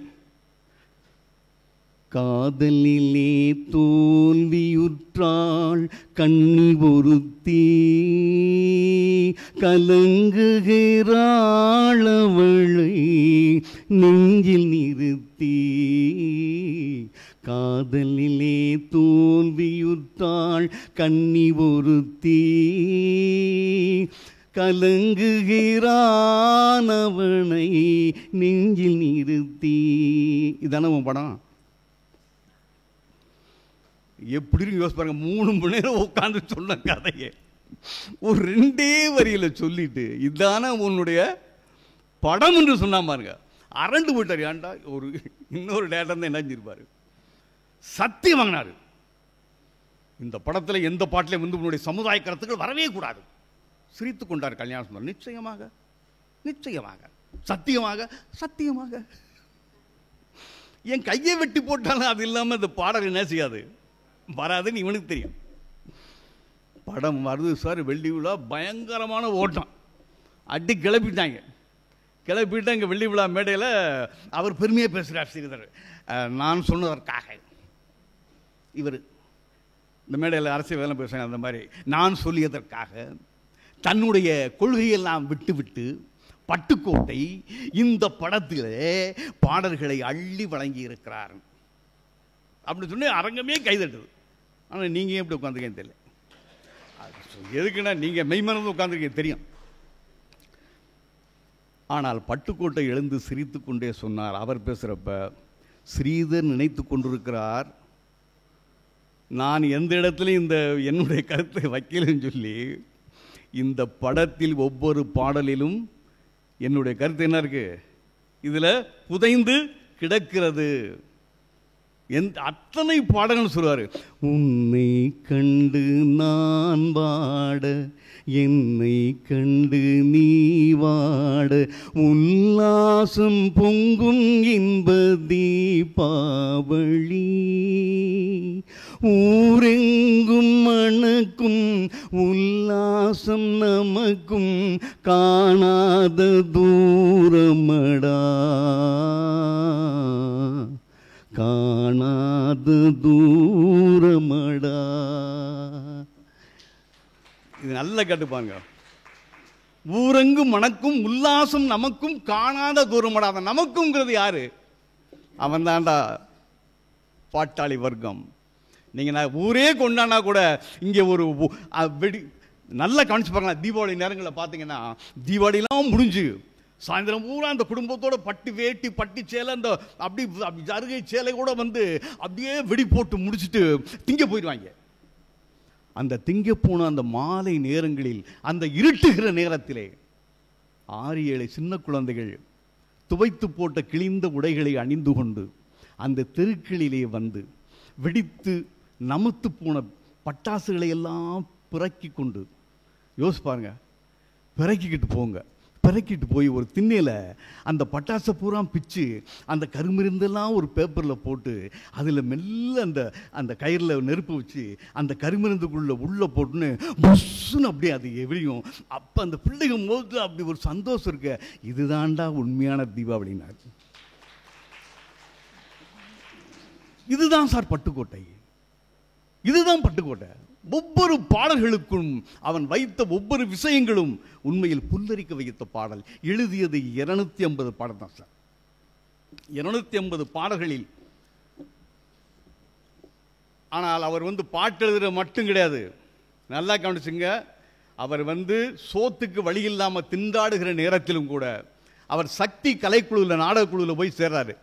காதலிலே தோல்வியுற்றாள் கண்ணி ஒருத்தி, கலங்குகிறாள் அவளை நெஞ்சில் நிறுத்தி. காதலிலே தோல்வியுற்றாள் கண்ணி ஒருத்தி, கலங்குகிறான் அவனை நெஞ்சில் நிறுத்தி. இதான உன் படம். எப்படி யோசிச்சு பாருங்க, 3 மணி நேரம் உட்காந்து சொன்ன கதையை ஒரு 2 வரியில சொல்லிட்டு இதான உன்னுடைய படம் என்று சொன்னா பாருங்க. அரண்டு போயிட்டார். ஏன்டா ஒரு இன்னொரு டேட்டா தான் என்ன செஞ்சிருப்பாரு, சத்தியம் வாங்கினாரு. இந்த படத்தில் எந்த பாட்டிலையும் உன்னுடைய சமுதாய கருத்துக்கள் வரவே கூடாது. சிரித்து கொண்டார் கல்யாண சுந்தரம். நிச்சயமாக நிச்சயமாக சத்தியமாக சத்தியமாக என் கையை வெட்டி போட்டாலும் அது இல்லாமல் இந்த பாடல் என்ன செய்யாது, வராதுன்னு இவனுக்கு தெரியும். படம் வருது சார், வெள்ளி விழா பயங்கரமான ஓட்டம், அடி கிளப்பிட்டாங்க. கிளப்பிட்டு இங்கே வெள்ளி விழா மேடையில் அவர் பெருமையாக பேசுகிறார். ஸ்ரீதர் நான் சொன்னதற்காக இவர் இந்த மேடையில் அரசியல் வேலை பேசுகிறாங்க. அந்த மாதிரி நான் சொல்லியதற்காக தன்னுடைய கொள்கையெல்லாம் விட்டுவிட்டு பட்டுக்கோட்டை இந்த படத்திலே பாடல்களை அள்ளி வழங்கி இருக்கிறார் அப்படின்னு சொல்லி அரங்கமே கைதட்டுது. ஆனால் நீங்கள் எப்படி உட்காந்துருக்கேன்னு தெரியல. எதுக்குன்னா நீங்கள் மெய்மறந்து உட்காந்துருக்கீங்க தெரியும். ஆனால் பட்டுக்கோட்டை எழுந்து சிரித்து கொண்டே சொன்னார். அவர் பேசுகிறப்ப ஸ்ரீதர் நினைத்து கொண்டிருக்கிறார், நான் எந்த இடத்துலையும் இந்த என்னுடைய கருத்தை வைக்கலன்னு சொல்லி இந்த படத்தில் ஒவ்வொரு பாடலிலும் என்னுடைய கருத்து என்ன இருக்கு, இதில் புதைந்து கிடக்கிறது. அத்தனை பாடல்கள் சொல்வார். உன்னை கண்டு நான் வாட, என்னை கண்டு நீ வாட, உல்லாசம் பொங்கும் இன்ப தீபாவளி, ஊரெங்கும் மணக்கும் உல்லாசம் நமக்கும் காணாத தூரமடா, காணாத தூரமடா. இது நல்ல கட்டுப்பாங்க. ஊரெங்கும் மணக்கும் உல்லாசம் நமக்கும் காணாத தூரமடா. அந்த நமக்கும்ங்கிறது யாரு? அவன் தாண்டா பாட்டாளி வர்க்கம். நீங்கள் நான் ஊரே கொண்டானா கூட இங்கே ஒரு வெடி நல்லா கவனிச்சு பாருங்களா. தீபாவளி நேரங்களில் பார்த்தீங்கன்னா தீபாவளிலாம் முடிஞ்சு சாயந்தரம் பூரா அந்த குடும்பத்தோட பட்டு வேட்டி பட்டி சேலை அந்த அப்படி அருகை சேலை கூட அப்படியே வெடி போட்டு முடிச்சுட்டு திங்க போயிடுவாங்க. அந்த திங்க போன அந்த மாலை நேரங்களில் அந்த இருட்டுகிற நேரத்திலே 6-7 சின்ன குழந்தைகள் துவைத்து போட்ட கிழிந்த உடைகளை அணிந்து கொண்டு அந்த தெருக்களிலே வெடித்து நமுத்து போன பட்டாசுகளை எல்லாம் பிறக்கி கொண்டு, யோசிச்சு பாருங்க, பிறக்கிக்கிட்டு போங்க. பிறக்கிட்டு போய் ஒரு திண்ணையில் அந்த பட்டாசை பூரா பிச்சு அந்த கருமருந்தெல்லாம் ஒரு பேப்பரில் போட்டு அதில் மெல்ல அந்த கயிறில் நெருப்பு வச்சு அந்த கருமருந்துக்குள்ளே உள்ளே போட்டுன்னு புஷ்ஷுன்னு அப்படியே அது எவ்வளியும். அப்போ அந்த பிள்ளைகள் போது அப்படி ஒரு சந்தோஷம் இருக்கு. இதுதான்டா உண்மையான தீபாவளினார். இதுதான் சார் பட்டுக்கோட்டை, இதுதான் பட்டுக்கோட்டை. ஒவ்வொரு பாடல்களுக்கும் அவன் வைத்த ஒவ்வொரு விஷயங்களும் உண்மையில் புல்லரிக்க வைத்த பாடல். எழுதியது 250 பாடல் தான் சார். 250 பாடல்களில். ஆனால் அவர் பாட்டு எழுதுற மட்டும் கிடையாது, நல்லா கவனிச்சுங்க. அவர் சோத்துக்கு வழி இல்லாமல் திண்டாடுகிற நேரத்திலும் கூட அவர் சக்தி கலைக்குழுவில் நாடகக்குழுவில் போய் சேர்றாரு.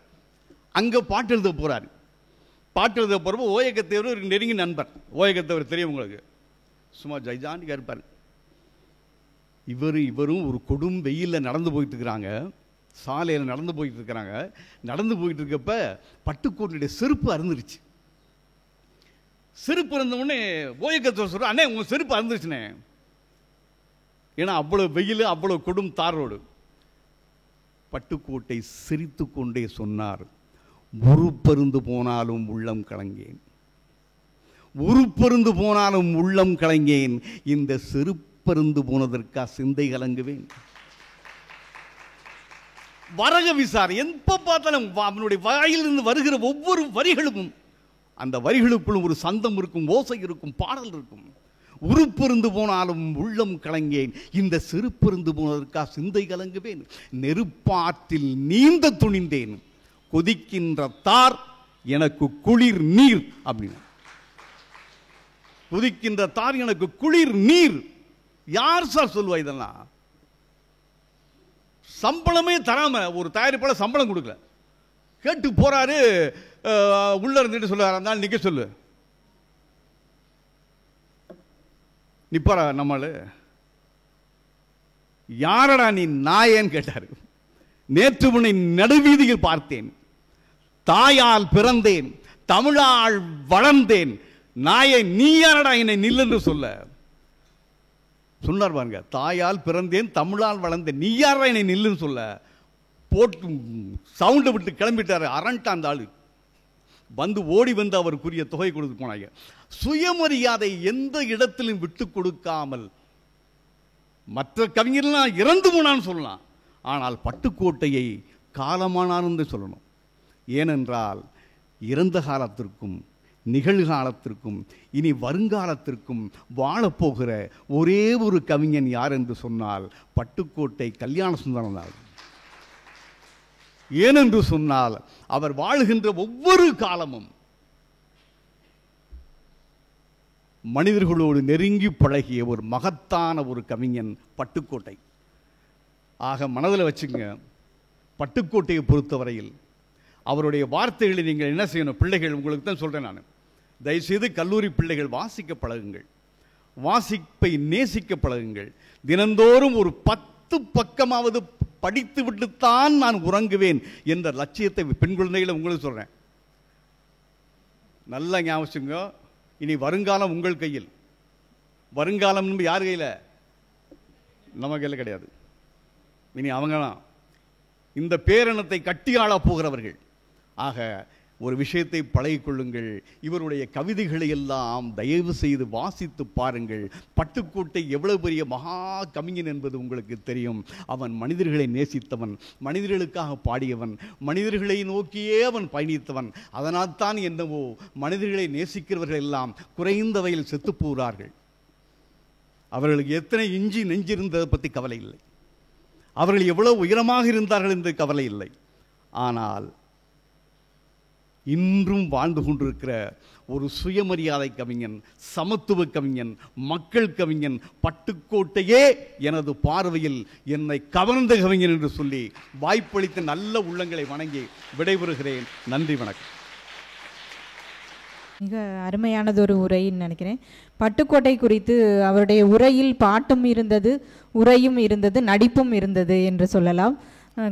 அங்கே பாட்டு எழுத போறாரு. பாட்டு எழுத போகிறப்போ ஓயகத்தேவர் ஒரு நெருங்கி நண்பர். ஓயகத்தேவர் தெரியும் உங்களுக்கு, சும்மா ஜைஜாண்டிக்கா இருப்பார். இவரும் ஒரு கொடும் வெயிலில் நடந்து போயிட்டு இருக்கிறாங்க, சாலையில் நடந்து போயிட்டு இருக்கிறாங்க. நடந்து போயிட்டு இருக்கப்ப பட்டுக்கோட்டையுடைய செருப்பு அறுந்துருச்சு. செருப்பு இருந்தவுடனே ஓயகத்தேவர் சொல்ற, அண்ணே உங்க செருப்பு அறுந்துருச்சுனே. ஏன்னா அவ்வளோ வெயில், அவ்வளோ கொடும் தார் ரோடு. பட்டுக்கோட்டை சிரித்து கொண்டே சொன்னார், உருப்பருந்து போனாலும் உள்ளம் கலங்கேன், உருப்பருந்து போனாலும் உள்ளம் கலங்கேன், இந்த செருப்பருந்து போனதற்கா சிந்தை கலங்குவேன். வரக விசார் எப்ப பார்த்தாலும் அவனுடைய வாயிலிருந்து வருகிற ஒவ்வொரு வரிகளும் அந்த வரிகளுக்குள்ளும் ஒரு சந்தம் இருக்கும், ஓசை இருக்கும், பாடல் இருக்கும். உருப்பருந்து போனாலும் உள்ளம் கலங்கேன், இந்த செருப்பருந்து போனதற்கா சிந்தை கலங்குவேன். நெருப்பாற்றில் நீந்த துணிந்தேன், கொதிக்கின்ற தார் எனக்கு குளிர் நீர் அப்படின்னா. கொதிக்கின்ற தார் எனக்கு குளிர் நீர். யார் சார் சொல்லுவா இதெல்லாம்? சம்பளமே தராம ஒரு தயாரிப்பாளர் சம்பளம் கொடுக்கல, கேட்டு போறாரு. உள்ள இருந்துட்டு சொல்லுவார், இருந்தாலும் நிக்க சொல்லு. நிப்பாரா நம்மளு? யாரடா நீ நாயேன்னு கேட்டாரு. நேற்று உன்னை நடுவீதியில் பார்த்தேன், தாயால் பிறந்தேன், தமிழால் வளர்ந்தேன், நாயை நீ யாரடா என்னை நில்லென்று சொல்ல சொன்னார் பாருங்க. தாயால் பிறந்தேன், தமிழால் வளர்ந்தேன், நீ யாரா என்னை நில்லுன்னு சொல்ல. போட்டு சவுண்டை விட்டு கிளம்பிட்டாரு. அரண்டா அந்த ஆளு. ஓடி அவருக்குரிய தொகை கொடுத்து போனாங்க. சுயமரியாதை எந்த இடத்திலும் விட்டு கொடுக்காமல், மற்ற கவிஞர்லாம் இறந்து போனான்னு சொல்லலாம், ஆனால் பட்டுக்கோட்டையை காலமானான்னு சொல்லணும். ஏனென்றால் இறந்த காலத்திற்கும் நிகழ்காலத்திற்கும் இனி வருங்காலத்திற்கும் வாழப்போகிற ஒரே ஒரு கவிஞன் யார் என்று சொன்னால் பட்டுக்கோட்டை கல்யாண சுந்தரம் தான். ஏனென்று சொன்னால் அவர் வாழ்கின்ற ஒவ்வொரு காலமும் மனிதர்களோடு நெருங்கி பழகிய ஒரு மகத்தான ஒரு கவிஞன் பட்டுக்கோட்டை. ஆக மனதில் வச்சுங்க, பட்டுக்கோட்டையை பொறுத்தவரையில் அவருடைய வார்த்தைகளை நீங்கள் என்ன செய்யணும்? பிள்ளைகள், உங்களுக்கு தான் சொல்கிறேன் நான், தயவுசெய்து கல்லூரி பிள்ளைகள் வாசிக்க பழகுங்கள், வாசிப்பை நேசிக்க பழகுங்கள். தினந்தோறும் ஒரு 10 பக்கமாவது படித்து விட்டுத்தான் நான் உறங்குவேன் என்ற லட்சியத்தை பெண் குழந்தைகளை உங்களுக்கு சொல்கிறேன். நல்லா ஞாபகம், இனி வருங்காலம் உங்கள் கையில். வருங்காலம் யார் கையில்? நம்ம கையில் கிடையாது. இனி அவங்க தான் இந்த பேரணத்தை கட்டி ஆளப் போகிறவர்கள். ஆக ஒரு விஷயத்தை பழகிக்கொள்ளுங்கள், இவருடைய கவிதைகளை எல்லாம் தயவு செய்து வாசித்து பாருங்கள். பட்டுக்கோட்டை எவ்வளவு பெரிய மகா கவிஞன் என்பது உங்களுக்கு தெரியும். அவன் மனிதர்களை நேசித்தவன், மனிதர்களுக்காக பாடியவன், மனிதர்களை நோக்கியே அவன் பயணித்தவன். அதனால் தான் என்னவோ மனிதர்களை நேசிக்கிறவர்கள் எல்லாம் குறைந்த வயதில் செத்து போகிறார்கள். அவர்களுக்கு எத்தனை இஞ்சி நெஞ்சிருந்ததை பற்றி கவலை இல்லை, அவர்கள் எவ்வளவு உயரமாக இருந்தார்கள் என்று கவலை இல்லை. ஆனால் இன்றும் வாழ்ந்து கொண்டிருக்கிற ஒரு சுயமரியாதை கவிஞன், சமத்துவ கவிஞன், மக்கள் கவிஞன் பட்டுக்கோட்டையே எனது பார்வையில் என்னை கவர்ந்த கவிஞன் என்று சொல்லி வாய்ப்பளித்த நல்ல உள்ளங்களை வணங்கி விடைபெறுகிறேன். நன்றி, வணக்கம். மிக அருமையானதொரு உரைன்னு நினைக்கிறேன். பட்டுக்கோட்டை குறித்து அவருடைய உரையில் பாட்டும் இருந்தது, உரையும் இருந்தது, நடிப்பும் இருந்தது என்று சொல்லலாம்.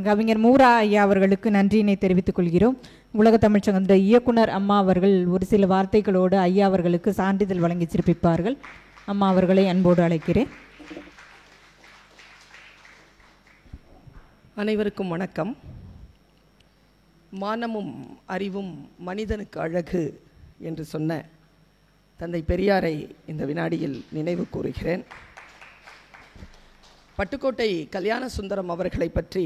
கவிஞர் மூரா ஐயா அவர்களுக்கு நன்றியினை தெரிவித்துக் கொள்கிறோம். உலக தமிழ்ச்சங்க இயக்குனர் அம்மா அவர்கள் ஒரு சில வார்த்தைகளோடு ஐயா அவர்களுக்கு சான்றிதழ் வழங்கி சிறப்பிப்பார்கள். அம்மா அவர்களை அன்போடு அழைக்கிறேன். அனைவருக்கும் வணக்கம். மானமும் அறிவும் மனிதனுக்கு அழகு என்று சொன்ன தந்தை பெரியாரை இந்த வினாடியில் நினைவு கூறுகிறேன். பட்டுக்கோட்டை கல்யாண சுந்தரம் அவர்களை பற்றி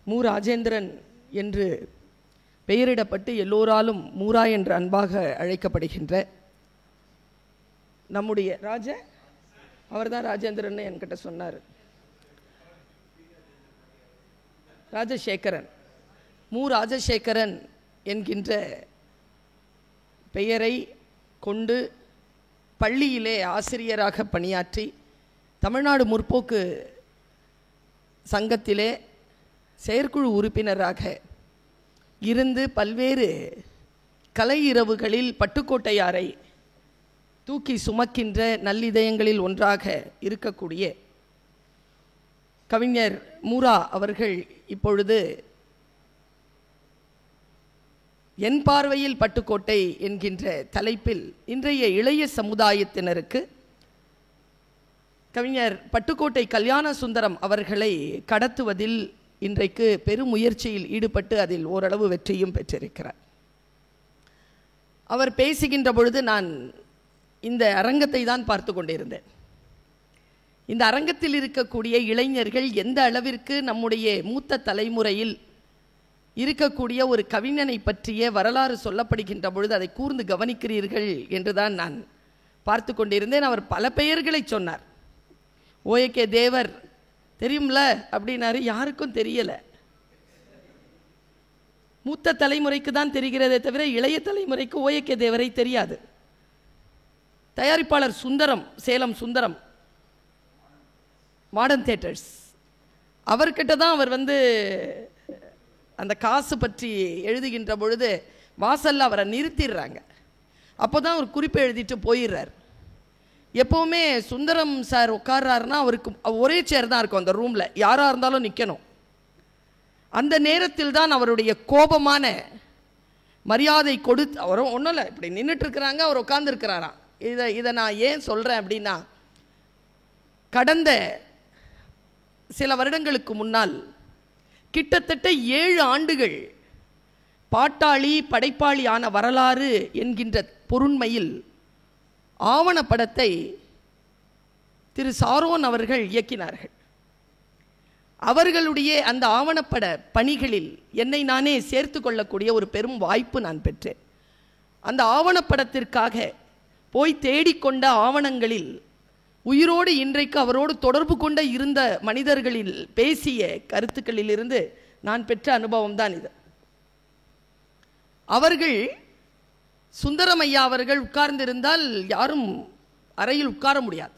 மு. ராஜேந்திரன் என்று பெயரிடப்பட்டு எல்லோராலும் மூரா என்று அன்பாக அழைக்கப்படுகின்ற நம்முடைய அவர் தான் ராஜேந்திரன் என்கிட்ட சொன்னார். ராஜசேகரன், மு. ராஜசேகரன் என்கின்ற பெயரை கொண்டு பள்ளியிலே ஆசிரியராக பணியாற்றி தமிழ்நாடு முற்போக்கு சங்கத்திலே செயற்குழு உறுப்பினராக இருந்து பல்வேறு கலை இரவுகளில் பட்டுக்கோட்டையாரை தூக்கி சுமக்கின்ற நல்லிதயங்களில் ஒன்றாக இருக்கக்கூடிய கவிஞர் மூரா அவர்கள் இப்பொழுது என் பார்வையில் பட்டுக்கோட்டை என்கின்ற தலைப்பில் இன்றைய இளைய சமுதாயத்தினருக்கு கவிஞர் பட்டுக்கோட்டை கல்யாண சுந்தரம் அவர்களை கடத்துவதில் இன்றைக்கு பெரும் முயற்சியில் ஈடுபட்டு அதில் ஓரளவு வெற்றியும் பெற்றிருக்கிறார். அவர் பேசுகின்ற பொழுது நான் இந்த அரங்கத்தை தான் பார்த்து கொண்டிருந்தேன். இந்த அரங்கத்தில் இருக்கக்கூடிய இளைஞர்கள் எந்த அளவிற்கு நம்முடைய மூத்த தலைமுறையில் இருக்கக்கூடிய ஒரு கவிஞனை பற்றிய வரலாறு சொல்லப்படுகின்ற பொழுது அதை கூர்ந்து கவனிக்கிறீர்கள் என்றுதான் நான் பார்த்து கொண்டிருந்தேன். அவர் பல பெயர்களை சொன்னார். ஓ.கே. தேவர் தெரியும்ல அப்படின்னாரு. யாருக்கும் தெரியல. மூத்த தலைமுறைக்கு தான் தெரிகிறதே தவிர இளைய தலைமுறைக்கு ஓ.கே. தேவரை தெரியாது. தயாரிப்பாளர் சுந்தரம், சேலம் சுந்தரம், மாடர்ன் தியேட்டர்ஸ், அவர்கிட்ட தான் அவர் அந்த காசு பற்றி எழுதுகின்ற பொழுது வாசல்ல அவரை நிறுத்திடுறாங்க. அப்போ தான் அவர் குறிப்பை எழுதிட்டு போயிடுறார். எப்போவுமே சுந்தரம் சார் உட்கார்றாருன்னா அவருக்கு ஒரே சேர் தான் இருக்கும் அந்த ரூமில், யாராக இருந்தாலும் நிற்கணும். அந்த நேரத்தில் தான் அவருடைய கோபமான மரியாதை கொடுத்து, அவரும் ஒன்றும் இல்லை, இப்படி நின்றுட்டு இருக்கிறாங்க, அவர் உட்கார்ந்துருக்கிறாராம். இதை நான் ஏன் சொல்கிறேன் அப்படின்னா, கடந்த சில வருடங்களுக்கு முன்னால் கிட்டத்தட்ட 7 ஆண்டுகள் பாட்டாளி படைப்பாளி ஆன வரலாறு என்கின்ற பொருண்மையில் ஆவணப்படத்தை திரு சாரோன் அவர்கள் இயக்கினார்கள். அவர்களுடைய அந்த ஆவணப்பட பணிகளில் என்னை நானே சேர்த்து கொள்ளக்கூடிய ஒரு பெரும் வாய்ப்பு நான் பெற்றேன். அந்த ஆவணப்படத்திற்காக போய் தேடிக்கொண்ட ஆவணங்களில் உயிரோடு இன்றைக்கு அவரோடு தொடர்பு கொண்ட இருந்த மனிதர்களில் பேசிய கருத்துக்களிலிருந்து நான் பெற்ற அனுபவம் தான் இது. அவர்கள் சுந்தரம் ஐயா அவர்கள் உட்கார்ந்திருந்தால் யாரும் அறையில் உட்கார முடியாது.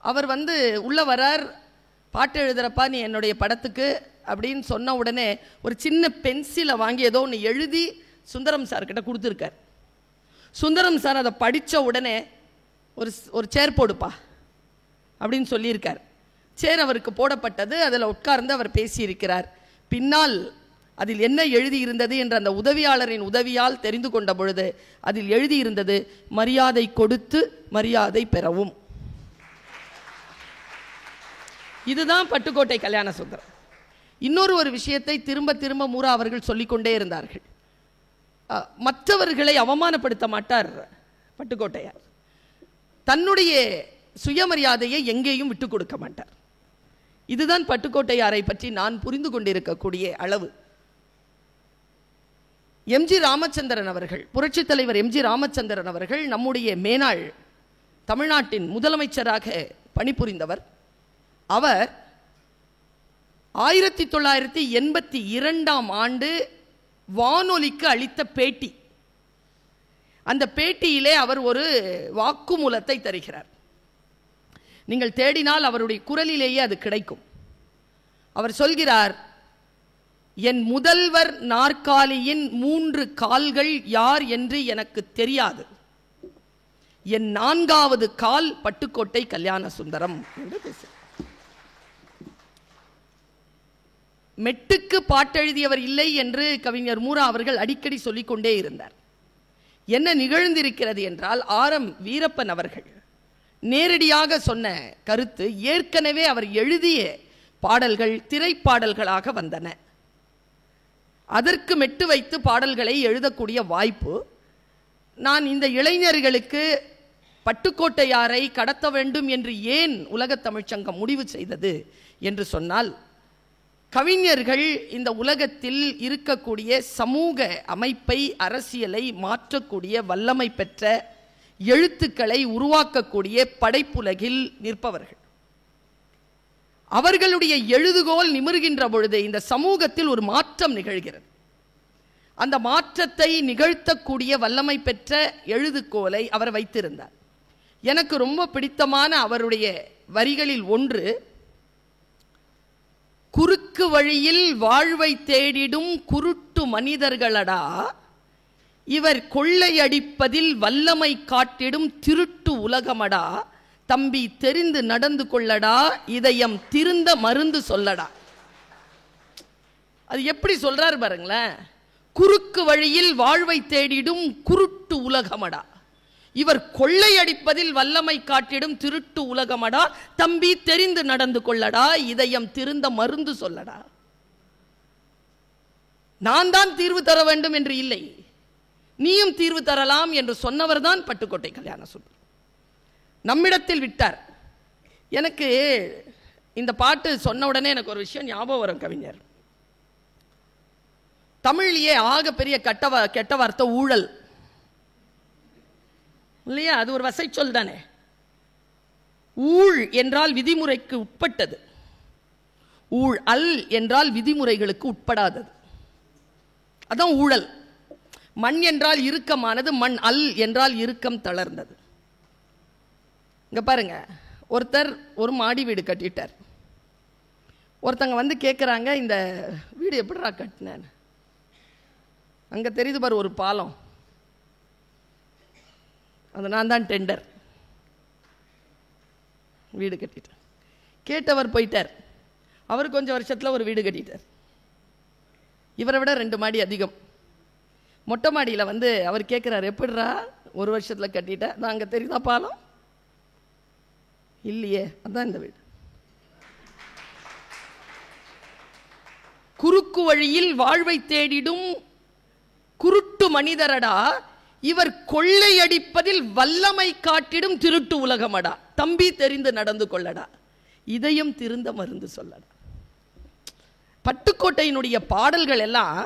அவர் உள்ள வரார், பாட்டு எழுதுறப்பா நீ என்னுடைய படத்துக்கு அப்படின்னு சொன்ன உடனே ஒரு சின்ன பென்சிலை வாங்கி ஏதோ ஒன்று எழுதி சுந்தரம் சார்கிட்ட கொடுத்துருக்கார். சுந்தரம் சார் அதை படித்த உடனே ஒரு சேர் போடுப்பா அப்படின்னு சொல்லியிருக்கார். சேர் அவருக்கு போடப்பட்டது. அதில் உட்கார்ந்து அவர் பேசியிருக்கிறார். பின்னால் அதில் என்ன எழுதியிருந்தது என்ற அந்த உதவியாளரின் உதவியால் தெரிந்து கொண்ட பொழுது அதில் எழுதியிருந்தது, மரியாதை கொடுத்து மரியாதை பெறவும். இதுதான் பட்டுக்கோட்டை கல்யாண சுந்தரம். இன்னொரு விஷயத்தை திரும்ப திரும்ப மூரா அவர்கள் சொல்லிக்கொண்டே இருந்தார்கள். மற்றவர்களை அவமானப்படுத்த மாட்டார் பட்டுக்கோட்டையார். தன்னுடைய சுயமரியாதையை எங்கேயும் விட்டு கொடுக்க மாட்டார். இதுதான் பட்டுக்கோட்டையாரை பற்றி நான் புரிந்து கொண்டிருக்கக்கூடிய அளவு. எம்.ஜி. ராமச்சந்திரன் அவர்கள், புரட்சித் தலைவர் எம்.ஜி. ராமச்சந்திரன் அவர்கள் நம்முடைய மேனாள் தமிழ்நாட்டின் முதலமைச்சராக பணிபுரிந்தவர். அவர் 1982ஆம் ஆண்டு வானொலிக்கு அளித்த பேட்டி, அந்த பேட்டியிலே அவர் ஒரு வாக்குமூலத்தை தருகிறார். நீங்கள் தேடினால் அவருடைய குரலிலேயே அது கிடைக்கும். அவர் சொல்கிறார், என் முதல்வர் நாற்காலியின் 3 கால்கள் யார் என்று எனக்கு தெரியாது. என் 4வது கால் பட்டுக்கோட்டை கல்யாண சுந்தரம் என்று பேசுகிறார். மெட்டுக்கு பாட்டெழுதியவர் இல்லை என்று கவிஞர் மூரா அவர்கள் அடிக்கடி சொல்லிக்கொண்டே இருந்தார். என்ன நிகழ்ந்திருக்கிறது என்றால், ஆர்.எம். வீரப்பன் அவர்கள் நேரடியாக சொன்ன கருத்து, ஏற்கனவே அவர் எழுதிய பாடல்கள் திரைப்பாடல்களாக வந்தன. அதற்கு மெட்டு வைத்து பாடல்களை எழுதக்கூடிய வாய்ப்பு நான் இந்த இளைஞர்களுக்கு பட்டுக்கோட்டையாரை கடத்த வேண்டும் என்று ஏன் உலகத் தமிழ்ச்சங்கம் முடிவு செய்தது என்று சொன்னால், கவிஞர்கள் இந்த உலகத்தில் இருக்கக்கூடிய சமூக அமைப்பை, அரசியலை மாற்றக்கூடிய வல்லமை பெற்ற எழுத்துக்களை உருவாக்கக்கூடிய படைப்புலகில் நிற்பவர்கள். அவர்களுடைய எழுதுகோல் நிமிர்கின்ற பொழுது இந்த சமூகத்தில் ஒரு மாற்றம் நிகழ்கிறது. அந்த மாற்றத்தை நிகழ்த்தக்கூடிய வல்லமை பெற்ற எழுதுகோலை அவர் வைத்திருந்தார். எனக்கு ரொம்ப பிடித்தமான அவருடைய வரிகளில் ஒன்று, குறுக்கு வழியில் வாழ்வை தேடிடும் குருட்டு மனிதர்களடா, இவர் கொள்ளையடிப்பதில் வல்லமை காட்டிடும் திருட்டு உலகமடா, தம்பி தெரிந்து நடந்து கொள்ளடா, இதயம் திருந்த மருந்து சொல்லடா. அது எப்படி சொல்றாரு பாருங்களேன். குறுக்கு வழியில் வாழ்வை தேடிடும் குருட்டு உலகமடா, இவர் கொள்ளையடிப்பதில் வல்லமை காட்டிடும் திருட்டு உலகமடா, தம்பி தெரிந்து நடந்து கொள்ளடா, இதயம் திருந்த மருந்து சொல்லடா. நான் தான் தீர்வு தர வேண்டும் என்று இல்லை, நீயும் தீர்வு தரலாம் என்று சொன்னவர் தான் பட்டுக்கோட்டை கல்யாணசுந்தரம். நம்மிடத்தில் விட்டார். எனக்கு இந்த பாட்டு சொன்ன உடனே எனக்கு ஒரு விஷயம் ஞாபகம் வரும். கவிஞர் தமிழ்லேயே ஆக பெரிய கெட்ட வார்த்தை ஊழல் இல்லையா? அது ஒரு வசை சொல் தானே. ஊழ் என்றால் விதிமுறைக்கு உட்பட்டது, ஊழ் அல் என்றால் விதிமுறைகளுக்கு உட்படாதது. அதான் ஊழல். மண் என்றால் இறுக்கமானது, மண் அல் என்றால் இறுக்கம் தளர்ந்தது. இங்க பாருங்க, ஒருத்தர் ஒரு மாடி வீடு கட்டிட்டார். ஒருத்தங்க வந்து கேட்குறாங்க, இந்த வீடு எப்படிடா கட்டினேன்? அங்கே தெரியுது பாரு ஒரு பாலம், அது நான் தான் டெண்டர். வீடு கட்டிட்டேன். கேட்டவர் போயிட்டார். அவர் கொஞ்சம் வருஷத்தில் ஒரு வீடு கட்டிட்டார். இவரை விட 2 மாடி அதிகம். மொட்டை மாடியில் வந்து அவர் கேட்குறாரு, எப்படிரா ஒரு வருஷத்தில் கட்டிட்ட? நான் அங்கே தெரியுதா பாலம்? இல்லையே, அதான் இந்த வீடு. குறுக்கு வழியில் வாழ்வை தேடிடும் குருட்டு மனிதரடா, இவர் கொள்ளையடிப்பதில் வல்லமை காட்டிடும் திருட்டு உலகமடா, தம்பி தெரிந்து நடந்து கொள்ளடா, இதயம் திருந்த மருந்து சொல்லடா. பட்டுக்கோட்டையினுடைய பாடல்கள் எல்லாம்,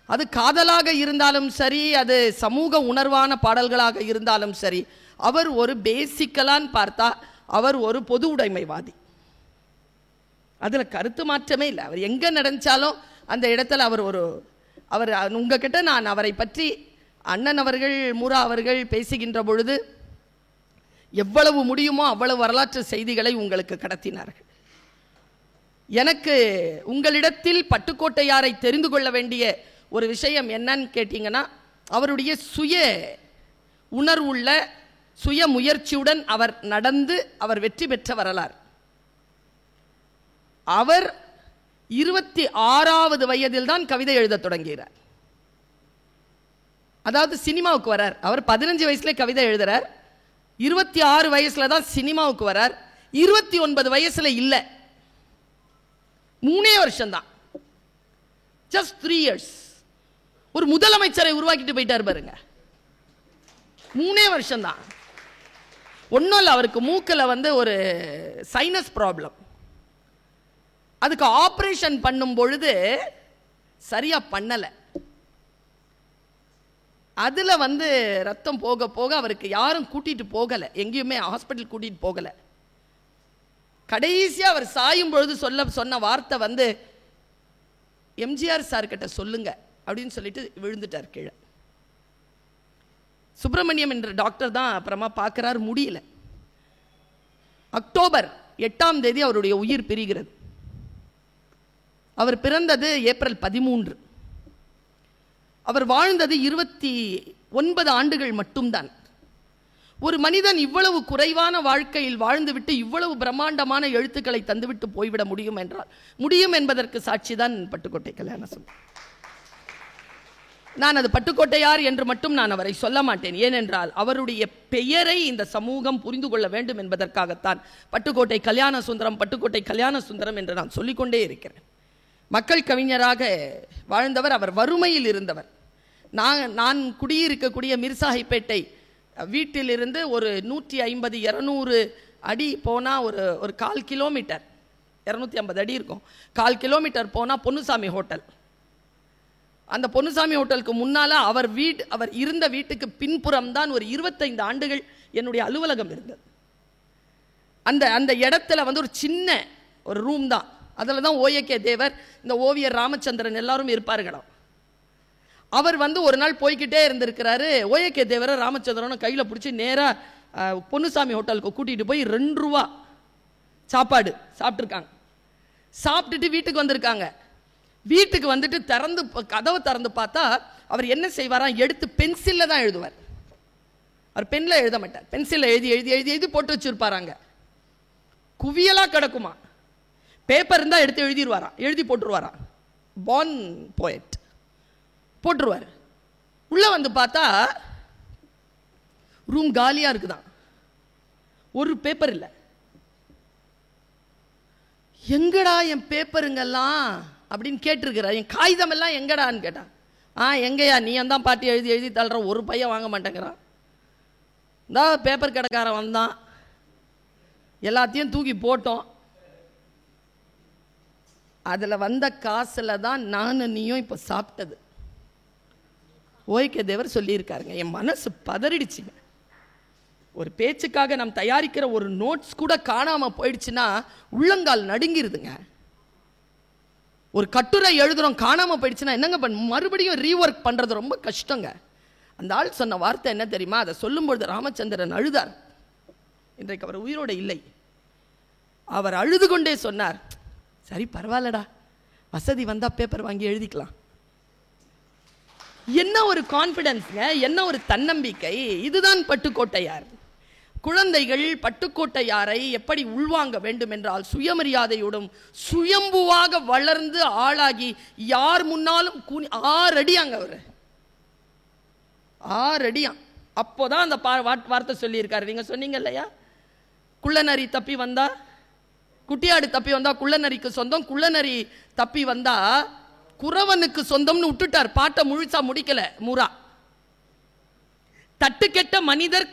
அது காதலாக இருந்தாலும் சரி, அது சமூக உணர்வான பாடல்களாக இருந்தாலும் சரி, அவர் ஒரு பேசிக்கலான்னு பார்த்தா அவர் ஒரு பொது உடைமைவாதி. அதில் கருத்து மாற்றமே இல்லை. அவர் எங்கே நடந்தாலும் அந்த இடத்துல அவர் உங்ககிட்ட நான் அவரை பற்றி அண்ணன் அவர்கள், மூரா அவர்கள் பேசுகின்ற பொழுது எவ்வளவு முடியுமோ அவ்வளவு வரலாற்று செய்திகளை உங்களுக்கு கடத்தினார்கள். எனக்கு உங்களிடத்தில் பட்டுக்கோட்டையாரை தெரிந்து கொள்ள வேண்டிய ஒரு விஷயம் என்னன்னு கேட்டீங்கன்னா, அவருடைய சுய உணர்வுள்ள சுய முயற்சியுடன் அவர் நடந்து அவர் வெற்றி பெற்ற வரலாறு. அவர் 26வது வயதில் தான் கவிதை எழுத தொடங்குகிறார். அதாவது சினிமாவுக்கு வரார். அவர் 15 வயசுல கவிதை எழுதுறார். 26 வயசுல தான் சினிமாவுக்கு வரார். 29 வயசுல இல்ல, 3 வருஷம் தான், ஜஸ்ட் 3 இயர்ஸ். ஒரு முதலமைச்சரை உருவாக்கிட்டு போயிட்டார் பாருங்க. 3 வருஷம் தான். ஒன்றும் இல்லை, அவருக்கு மூக்கில் வந்து ஒரு சைனஸ் ப்ராப்ளம். அதுக்கு ஆப்ரேஷன் பண்ணும் பொழுது சரியா பண்ணலை. அதில் வந்து ரத்தம் போக போக அவருக்கு யாரும் கூட்டிட்டு போகலை, எங்கேயுமே ஹாஸ்பிட்டல் கூட்டிட்டு போகலை. கடைசியாக அவர் சாயும் பொழுது சொன்ன வார்த்தை வந்து, எம்ஜிஆர் சார் கிட்ட சொல்லுங்க அப்படின்னு சொல்லிட்டு விழுந்துட்டார் கீழே. சுப்பிரமணியம் என்ற டாக்டர் தான் அப்புறமா பார்க்கிறார், முடியல. அக்டோபர் 8ஆம் தேதி அவருடைய உயிர் பிரிகிறது. அவர் பிறந்தது ஏப்ரல் 13. அவர் வாழ்ந்தது 29 ஆண்டுகள் மட்டும்தான். ஒரு மனிதன் இவ்வளவு குறைவான வாழ்க்கையில் வாழ்ந்துவிட்டு இவ்வளவு பிரம்மாண்டமான எழுத்துக்களை தந்துவிட்டு போய்விட முடியும் என்றால் முடியும் என்பதற்கு சாட்சிதான் பட்டுக்கோட்டை கல்யாணசுந்தரம். நான் அது பட்டுக்கோட்டையார் என்று மட்டும் நான் அவரை சொல்ல மாட்டேன். ஏனென்றால் அவருடைய பெயரை இந்த சமூகம் புரிந்து கொள்ள வேண்டும் என்பதற்காகத்தான் பட்டுக்கோட்டை கல்யாண சுந்தரம், பட்டுக்கோட்டை கல்யாண சுந்தரம் என்று நான் சொல்லிக்கொண்டே இருக்கிறேன். மக்கள் கவிஞராக வாழ்ந்தவர். அவர் வறுமையில் இருந்தவர். நான் குடியிருக்கக்கூடிய மிர்சாஹிப்பேட்டை வீட்டிலிருந்து ஒரு 150-200 அடி போனால் ஒரு 1/4 கிலோமீட்டர், 250 அடி இருக்கும், 1/4 கிலோமீட்டர் போனால் பொன்னுசாமி ஹோட்டல். அந்த பொன்னுசாமி ஹோட்டலுக்கு முன்னால் அவர் இருந்த வீட்டுக்கு பின்புறம் தான் ஒரு 25 ஆண்டுகள் என்னுடைய அலுவலகம் இருந்தது. அந்த இடத்துல ஒரு சின்ன ஒரு ரூம் தான். அதில் தான் ஓஏகே தேவர், இந்த ஓவியர் ராமச்சந்திரன் எல்லாரும் இருப்பார்களாம். அவர் ஒரு நாள் போய்கிட்டே இருந்திருக்கிறாரு. ஓஏகே தேவரை ராமச்சந்திரனும் கையில் பிடிச்சி நேராக பொன்னுசாமி ஹோட்டலுக்கு கூட்டிகிட்டு போய் 2 ரூபா சாப்பாடு சாப்பிட்ருக்காங்க. சாப்பிட்டுட்டு வீட்டுக்கு வந்திருக்காங்க. வீட்டுக்கு வந்துட்டு கதவை திறந்து பார்த்தா அவர் என்ன செய்வாராம், எடுத்து பென்சிலில் தான் எழுதுவார். அவர் பென்னில் எழுத மாட்டார், பென்சிலில் எழுதி எழுதி எழுதி எழுதி போட்டு வச்சுருப்பாராங்க. குவியலாக கிடக்குமா. பேப்பர் இருந்தால் எடுத்து எழுதிடுவாராம், எழுதி போட்டுருவாராம். Born poet போட்டுருவார். உள்ளே பார்த்தா ரூம் காலியாக இருக்குதான், ஒரு பேப்பர் இல்லை. எங்கடா என் பேப்பருங்கெல்லாம் அப்படின்னு கேட்டிருக்கிறார். என் காகிதம் எல்லாம் எங்கடான்னு கேட்டான். எங்கேயா நீ தான் பாட்டி எழுதி எழுதி தள்ளுற, ஒரு பையன் வாங்க மாட்டேங்கிறான். இந்த பேப்பர் கடைக்காரன் வந்தான், எல்லாத்தையும் தூக்கி போட்டோம். அதில் வந்த காசில் தான் நானும் நீயும் இப்போ சாப்பிட்டது. ஓய்கே தேவர் சொல்லியிருக்காருங்க. என் மனசு பதறிடுச்சுங்க. ஒரு பேச்சுக்காக நாம் தயாரிக்கிற ஒரு நோட்ஸ் கூட காணாமல் போயிடுச்சுன்னா உள்ளங்கால் நடுங்கிருதுங்க. ஒரு கட்டுரை எழுதுறோம், காணாமல் போயிடுச்சுன்னா என்னங்க மறுபடியும் ரீஒர்க் பண்ணுறது ரொம்ப கஷ்டங்க. அந்த ஆள் சொன்ன வார்த்தை என்ன தெரியுமா? அதை சொல்லும்பொழுது ராமச்சந்திரன் அழுதார். இன்றைக்கு அவர் உயிரோடு இல்லை. அவர் அழுது கொண்டே சொன்னார், சரி பரவாயில்லடா, வசதி வந்தால் பேப்பர் வாங்கி எழுதிக்கலாம். என்ன ஒரு கான்ஃபிடன்ஸ்ங்க, என்ன ஒரு தன்னம்பிக்கை. இதுதான் பட்டுக்கோட்டையார். குழந்தைகள் பட்டுக்கோட்டையாரை எப்படி உள்வாங்க வேண்டும் என்றால் சுயமரியாதையோடும் சுயம்புவாக வளர்ந்து ஆளாகி யார் முன்னாலும் 6 அடியாங்க அவர், 6 அடியான். அப்போதான் அந்த வார்த்தை சொல்லியிருக்காரு. நீங்க சொன்னீங்க இல்லையா, குள்ளநரி தப்பி வந்தா குட்டியாடு தப்பி வந்தா குள்ளநரிக்கு சொந்தம், குள்ளநரி தப்பி வந்தா குறவனுக்கு சொந்தம்னு விட்டுட்டார். பாட்டை முழுசா முடிக்கல மூரா. தட்டுக்கெட்ட மனிதர்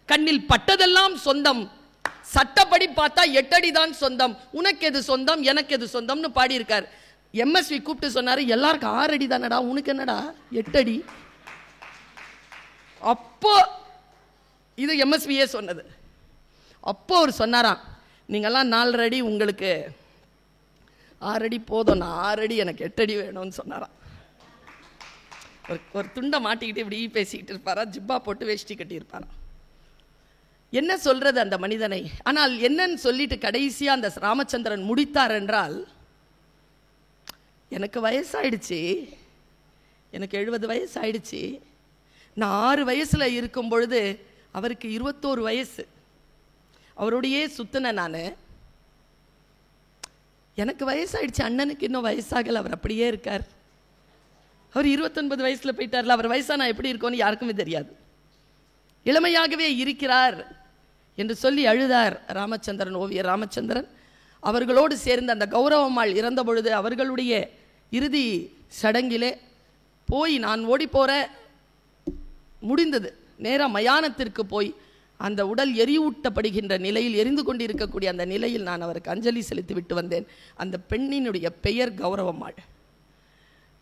கண்ணில் பட்டதெல்லாம் சொந்தம், சட்டப்படி பார்த்தா 8 அடி தான் சொந்தம், உனக்கு எது சொந்தம் எனக்கு எது சொந்தம்னு பாடியிருக்கார். எம்எஸ்வி கூப்பிட்டு சொன்னாரு, எல்லாருக்கும் 6 அடி தானடா, உனக்கு என்னடா 8 அடி. அப்போ இது எம்எஸ்வியே சொன்னது. அப்போ அவர் சொன்னாராம், நீங்கெல்லாம் 4 அடி, உங்களுக்கு 6 அடி போதும், நான் 6 அடி எனக்கு 8 அடி வேணும்னு சொன்னாராம். ஒரு துண்டை மாட்டிக்கிட்டு இப்படி பேசிக்கிட்டு இருப்பாரா, ஜிப்பா போட்டு வேஷ்டி கட்டி இருப்பாரா. என்ன சொல்றது அந்த மனிதனை. ஆனால் என்னன்னு சொல்லிட்டு கடைசியா அந்த ராமச்சந்திரன் முடித்தார் என்றால், எனக்கு வயசாயிடுச்சு, எனக்கு 70 வயசு ஆயிடுச்சு. நான் 6 வயசுல இருக்கும் பொழுது அவருக்கு 21 வயசு. அவருடையே சுத்தின நான். எனக்கு வயசாயிடுச்சு, அண்ணனுக்கு இன்னும் வயசாகல, அவர் அப்படியே இருக்கார். அவர் 29 வயசுல போயிட்டார்ல, அவர் வயசானா எப்படி இருக்கும்னு யாருக்குமே தெரியாது. இளமையாகவே இருக்கிறார் என்று சொல்லி அழுதார் ராமச்சந்திரன், ஓவியர் ராமச்சந்திரன். அவர்களோடு சேர்ந்து அந்த கௌரவம்மாள் இறந்த பொழுது அவர்களுடைய இறுதி சடங்கிலே போய் நான் ஓடி போற முடிந்தது. நேராக மயானத்திற்கு போய் அந்த உடல் எரியூட்டப்படுகின்ற நிலையில், எரிந்து கொண்டிருக்கக்கூடிய அந்த நிலையில் நான் அவருக்கு அஞ்சலி செலுத்தி விட்டு வந்தேன். அந்த பெண்ணினுடைய பெயர் கௌரவம்மாள்.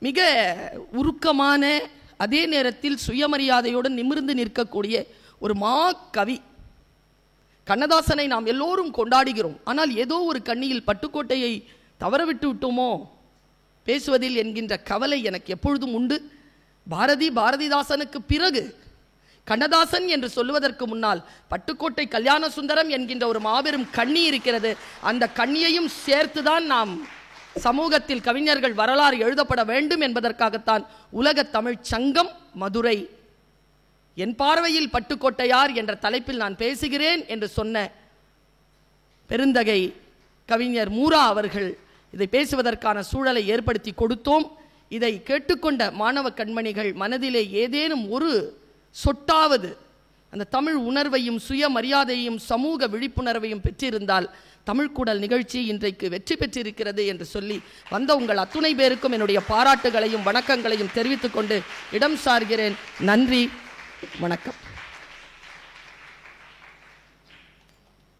மிக உருக்கமான, அதே நேரத்தில் சுயமரியாதையோடு நிமிர்ந்து நிற்கக்கூடிய ஒரு கவி. கண்ணதாசனை நாம் எல்லோரும் கொண்டாடுகிறோம். ஆனால் ஏதோ ஒரு கண்ணியில் பட்டுக்கோட்டையை தவறவிட்டு விட்டோமோ பேசுவதில் என்கின்ற கவலை எனக்கு எப்பொழுதும் உண்டு. பாரதிதாசனுக்கு பிறகு கண்ணதாசன் என்று சொல்லுவதற்கு முன்னால் பட்டுக்கோட்டை கல்யாண சுந்தரம் என்கின்ற ஒரு மாபெரும் கண்ணி இருக்கிறது. அந்த கண்ணியையும் சேர்த்துதான் நாம் சமூகத்தில் கவிஞர்கள் வரலாறு எழுதப்பட வேண்டும் என்பதற்காகத்தான் உலக தமிழ் சங்கம் மதுரை என் பார்வையில் பட்டுக்கோட்டையார் என்ற தலைப்பில் நான் பேசுகிறேன் என்று சொன்ன பெருந்தகை கவிஞர் மூரா அவர்கள் இதை பேசுவதற்கான சூழலை ஏற்படுத்தி கொடுத்தோம். இதை கேட்டுக்கொண்ட மாணவ கண்மணிகள் மனதிலே ஏதேனும் ஒரு சொட்டாவது அந்த தமிழ் உணர்வையும் சுயமரியாதையும் சமூக விழிப்புணர்வையும் பெற்றிருந்தால் தமிழ்க்கூடல் நிகழ்ச்சி இன்றைக்கு வெற்றி பெற்றிருக்கிறது என்று சொல்லி வந்த உங்கள் அத்துணை பேருக்கும் என்னுடைய பாராட்டுகளையும் வணக்கங்களையும் தெரிவித்துக் கொண்டு இடம் சார்கிறேன். நன்றி, வணக்கம்.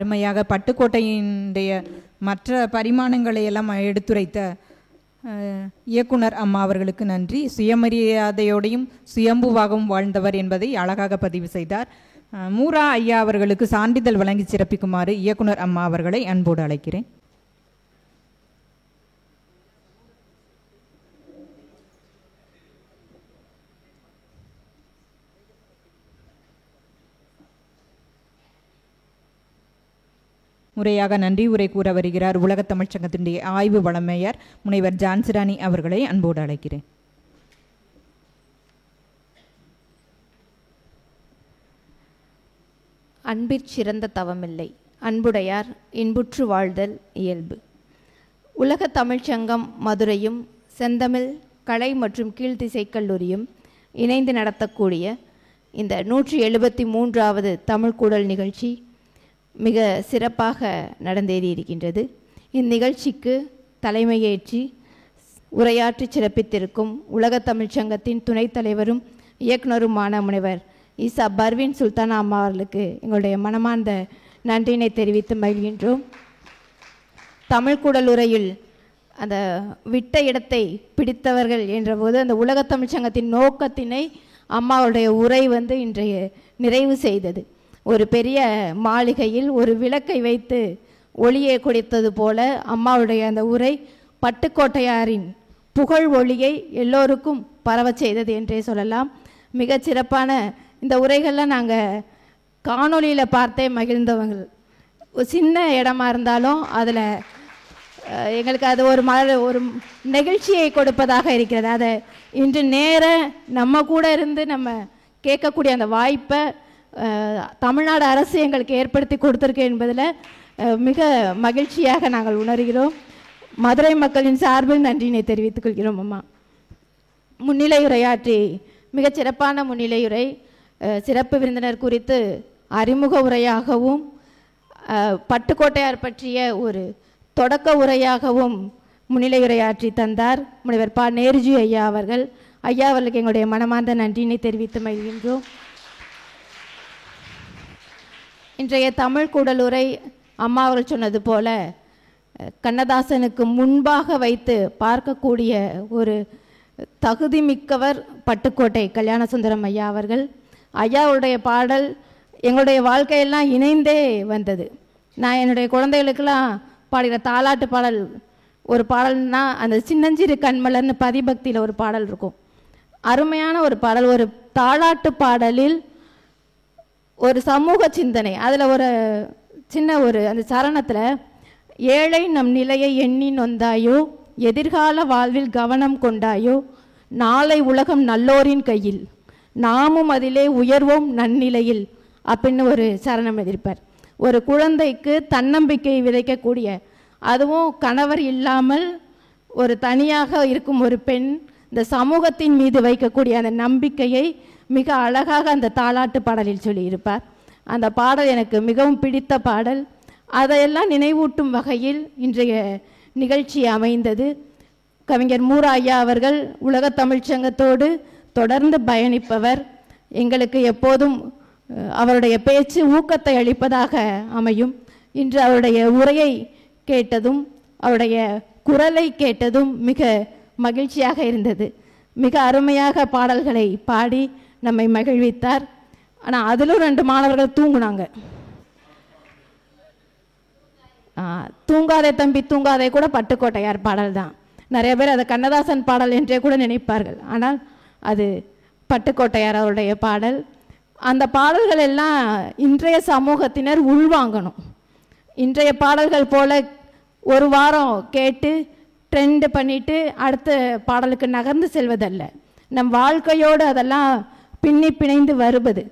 அருமையாக பட்டுக்கோட்டையினுடைய மற்ற பரிமாணங்களை எல்லாம் எடுத்துரைத்த இயக்குனர் அம்மா அவர்களுக்கு நன்றி. சுயமரியாதையோடையும் சுயம்புவாகவும் வாழ்ந்தவர் என்பதை அழகாக பதிவு செய்தார். மூரா ஐயா அவர்களுக்கு சான்றிதழ் வழங்கி சிறப்பிக்குமாறு இயக்குனர் அம்மா அவர்களை அன்போடு அழைக்கிறேன். முறையாக நன்றி உரை கூற வருகிறார் உலகத் தமிழ்ச் சங்கத்தினுடைய ஆய்வு வழமையர் முனைவர் ஜான்சிராணி அவர்களை அன்போடு அழைக்கிறேன். அன்பிற்சிறந்த தவமில்லை, அன்புடையார் இன்புற்று வாழ்தல் இயல்பு. உலகத் தமிழ்ச்சங்கம் மதுரையும் செந்தமிழ் கலை மற்றும் கீழ்த்திசைக் கல்லூரியும் இணைந்து நடத்தக்கூடிய இந்த 173வது தமிழ்க்கூடல் நிகழ்ச்சி மிக சிறப்பாக நடந்தேறி இருக்கின்றது. இந்நிகழ்ச்சிக்கு தலைமையேற்றி உரையாற்றி சிறப்பித்திருக்கும் உலகத் தமிழ்ச்சங்கத்தின் துணைத் தலைவரும் இயக்குனருமான முனைவர் ஈசா பர்வீன் சுல்தானா அம்மா அவர்களுக்கு எங்களுடைய மனமார்ந்த நன்றியினை தெரிவித்து மகிழ்கின்றோம். தமிழ்க்கூடல் உரையில் அந்த விட்ட இடத்தை பிடித்தவர்கள் என்றபோது அந்த உலகத் தமிழ்ச்சங்கத்தின் நோக்கத்தினை அம்மாவுடைய உரை இன்றைய நிறைவு செய்தது. ஒரு பெரிய மாளிகையில் ஒரு விளக்கை வைத்து ஒளியை கொடுத்தது போல அம்மாவுடைய அந்த உரை பட்டுக்கோட்டையாரின் புகழ் ஒளியை எல்லோருக்கும் பரவ செய்தது என்றே சொல்லலாம். மிகச் சிறப்பான இந்த உரைகள்லாம் நாங்கள் காணொலியில் பார்த்தே மகிழ்ந்தவங்க. ஒரு சின்ன இடமா இருந்தாலும் அதில் எங்களுக்கு அது ஒரு நெகிழ்ச்சியை கொடுப்பதாக இருக்கிறது. அதை இன்று நேர நம்ம கூட இருந்து நம்ம கேட்கக்கூடிய அந்த வாய்ப்பை தமிழ்நாடு அரசு எங்களுக்கு ஏற்படுத்தி கொடுத்துருக்கு என்பதில் மிக மகிழ்ச்சியாக நாங்கள் உணர்கிறோம். மதுரை மக்களின் சார்பில் நன்றியினை தெரிவித்துக் கொள்கிறோம். அம்மா முன்னிலையுரையாற்றி மிகச் சிறப்பான முன்னிலையுரை, சிறப்பு விருந்தினர் குறித்து அறிமுக உரையாகவும் பட்டுக்கோட்டையார் பற்றிய ஒரு தொடக்க உரையாகவும் முன்னிலையுரையாற்றி தந்தார் முனைவர் ப. நேருஜி ஐயா அவர்கள். ஐயா அவர்களுக்கு எங்களுடைய மனமார்ந்த நன்றியினை தெரிவித்து மகிழ்கின்றோம். இன்றைய தமிழ் கூடலுரை அம்மா அவர்கள் சொன்னது போல கண்ணதாசனுக்கு முன்பாக வைத்து பார்க்கக்கூடிய ஒரு தகுதி மிக்கவர் பட்டுக்கோட்டை கல்யாணசுந்தரம் ஐயா அவர்கள். ஐயாவுடைய பாடல் எங்களுடைய வாழ்க்கையெல்லாம் இணைந்தே வந்தது. நான் என்னுடைய குழந்தைகளுக்கெல்லாம் பாடுகிற தாலாட்டு பாடல் ஒரு பாடல்னா அந்த சின்னஞ்சிறு கண்மலர்னு பதிபக்தியில் ஒரு பாடல் இருக்கும். அருமையான ஒரு பாடல். ஒரு தாலாட்டு பாடலில் ஒரு சமூக சிந்தனை, அதில் ஒரு சின்ன அந்த சரணத்தில் ஏழை நம் நிலையை எண்ணி நொந்தாயோ, எதிர்கால வாழ்வில் கவனம் கொண்டாயோ, நாளை உலகம் நல்லோரின் கையில், நாமும் அதிலே உயர்வோம் நன்னிலையில் அப்படின்னு ஒரு சரணம் எழுதியிருப்பார். ஒரு குழந்தைக்கு தன்னம்பிக்கை விதைக்கக்கூடிய, அதுவும் கணவர் இல்லாமல் ஒரு தனியாக இருக்கும் ஒரு பெண் இந்த சமூகத்தின் மீது வைக்கக்கூடிய அந்த நம்பிக்கையை மிக அழகாக அந்த தாலாட்டு பாடலில் சொல்லியிருப்பார். அந்த பாடல் எனக்கு மிகவும் பிடித்த பாடல். அதையெல்லாம் நினைவூட்டும் வகையில் இன்றைய நிகழ்ச்சி அமைந்தது. கவிஞர் மூரா ஐயா அவர்கள் உலகத் தமிழ்ச்சங்கத்தோடு தொடர்ந்து பயணிப்பவர். எங்களுக்கு எப்போதும் அவருடைய பேச்சு ஊக்கத்தை அளிப்பதாக அமையும். இன்று அவருடைய உரையை கேட்டதும் அவருடைய குரலை கேட்டதும் மிக மகிழ்ச்சியாக இருந்தது. மிக அருமையாக பாடல்களை பாடி நம்மை மகிழ்வித்தார். ஆனால் அதிலும் 2 மாணவர்கள் தூங்குனாங்க. தூங்காதே தம்பி தூங்காதே கூட பட்டுக்கோட்டையார் பாடல் தான். நிறைய பேர் அதை கண்ணதாசன் பாடல் என்றே கூட நினைப்பார்கள். ஆனால் அது பட்டுக்கோட்டையார் அவருடைய பாடல். அந்த பாடல்கள் எல்லாம் இன்றைய சமூகத்தினர் உள்வாங்கணும். இன்றைய பாடல்கள் போல ஒரு வாரம் கேட்டு ட்ரெண்ட் பண்ணிட்டு அடுத்த பாடலுக்கு நகர்ந்து செல்வதல்ல. நம் வாழ்க்கையோடு அதெல்லாம் பின்னி பிணைந்து வருவது.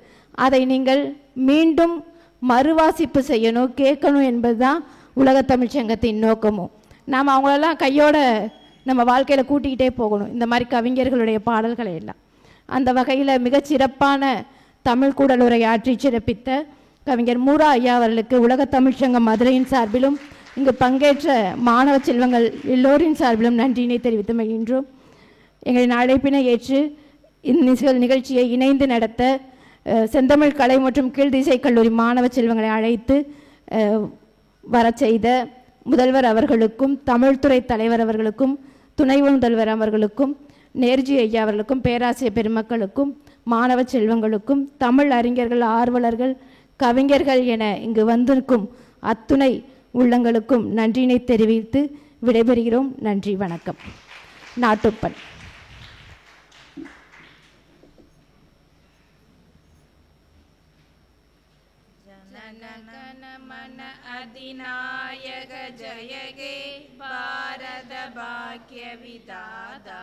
அதை நீங்கள் மீண்டும் மறுவாசிப்பு செய்யணும், கேட்கணும் என்பது தான் உலகத் தமிழ்ச்சங்கத்தின் நோக்கமும். நாம் அவங்களெல்லாம் கையோட நம்ம வாழ்க்கையில் கூட்டிக்கிட்டே போகணும் இந்த மாதிரி கவிஞர்களுடைய பாடல்களை எல்லாம். அந்த வகையில் மிகச்சிறப்பான தமிழ் கூடலுரை ஆற்றி சிறப்பித்த கவிஞர் மூரா ஐயா அவர்களுக்கு உலக தமிழ்ச்சங்கம் மதுரையின் சார்பிலும் இங்கு பங்கேற்ற மாணவ செல்வங்கள் எல்லோரின் சார்பிலும் நன்றியினை தெரிவித்து மகிழ்கின்றோம். எங்களின் அழைப்பினை ஏற்று இந்த நிகழ்ச்சியை இணைந்து நடத்த செந்தமிழ் கலை மற்றும் கீழ்திசை கல்லூரி மாணவ செல்வங்களை அழைத்து வர செய்த முதல்வர் அவர்களுக்கும், தமிழ்துறை தலைவர் அவர்களுக்கும், துணை முதல்வர் அவர்களுக்கும், நேர்ஜி ஐயா அவர்களுக்கும், பேராசிரியர் பெருமக்களுக்கும், மாணவ செல்வங்களுக்கும், தமிழ் அறிஞர்கள், ஆர்வலர்கள், கவிஞர்கள் என இங்கு வந்திருக்கும் அத்துணை உள்ளங்களுக்கும் நன்றியினை தெரிவித்து விடைபெறுகிறோம். நன்றி, வணக்கம். நாட்டுப்பண். जनगणमन अधिनायक जय गे भारत भाग्य विधाता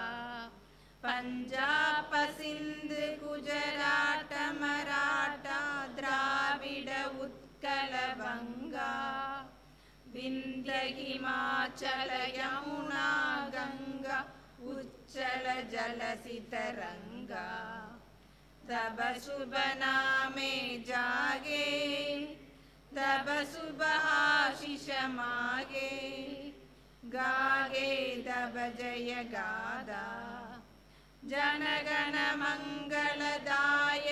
पंजाब सिंध गुजरात मराठा द्राविड उत्कल बंगा विंध्य हिमाचल यमुना गंगा उच्चल जलसितरंगा तब शुभ नामे जागे तब शुभ आशीष मागे गागे तब जय गादा जनगण मंगलदायक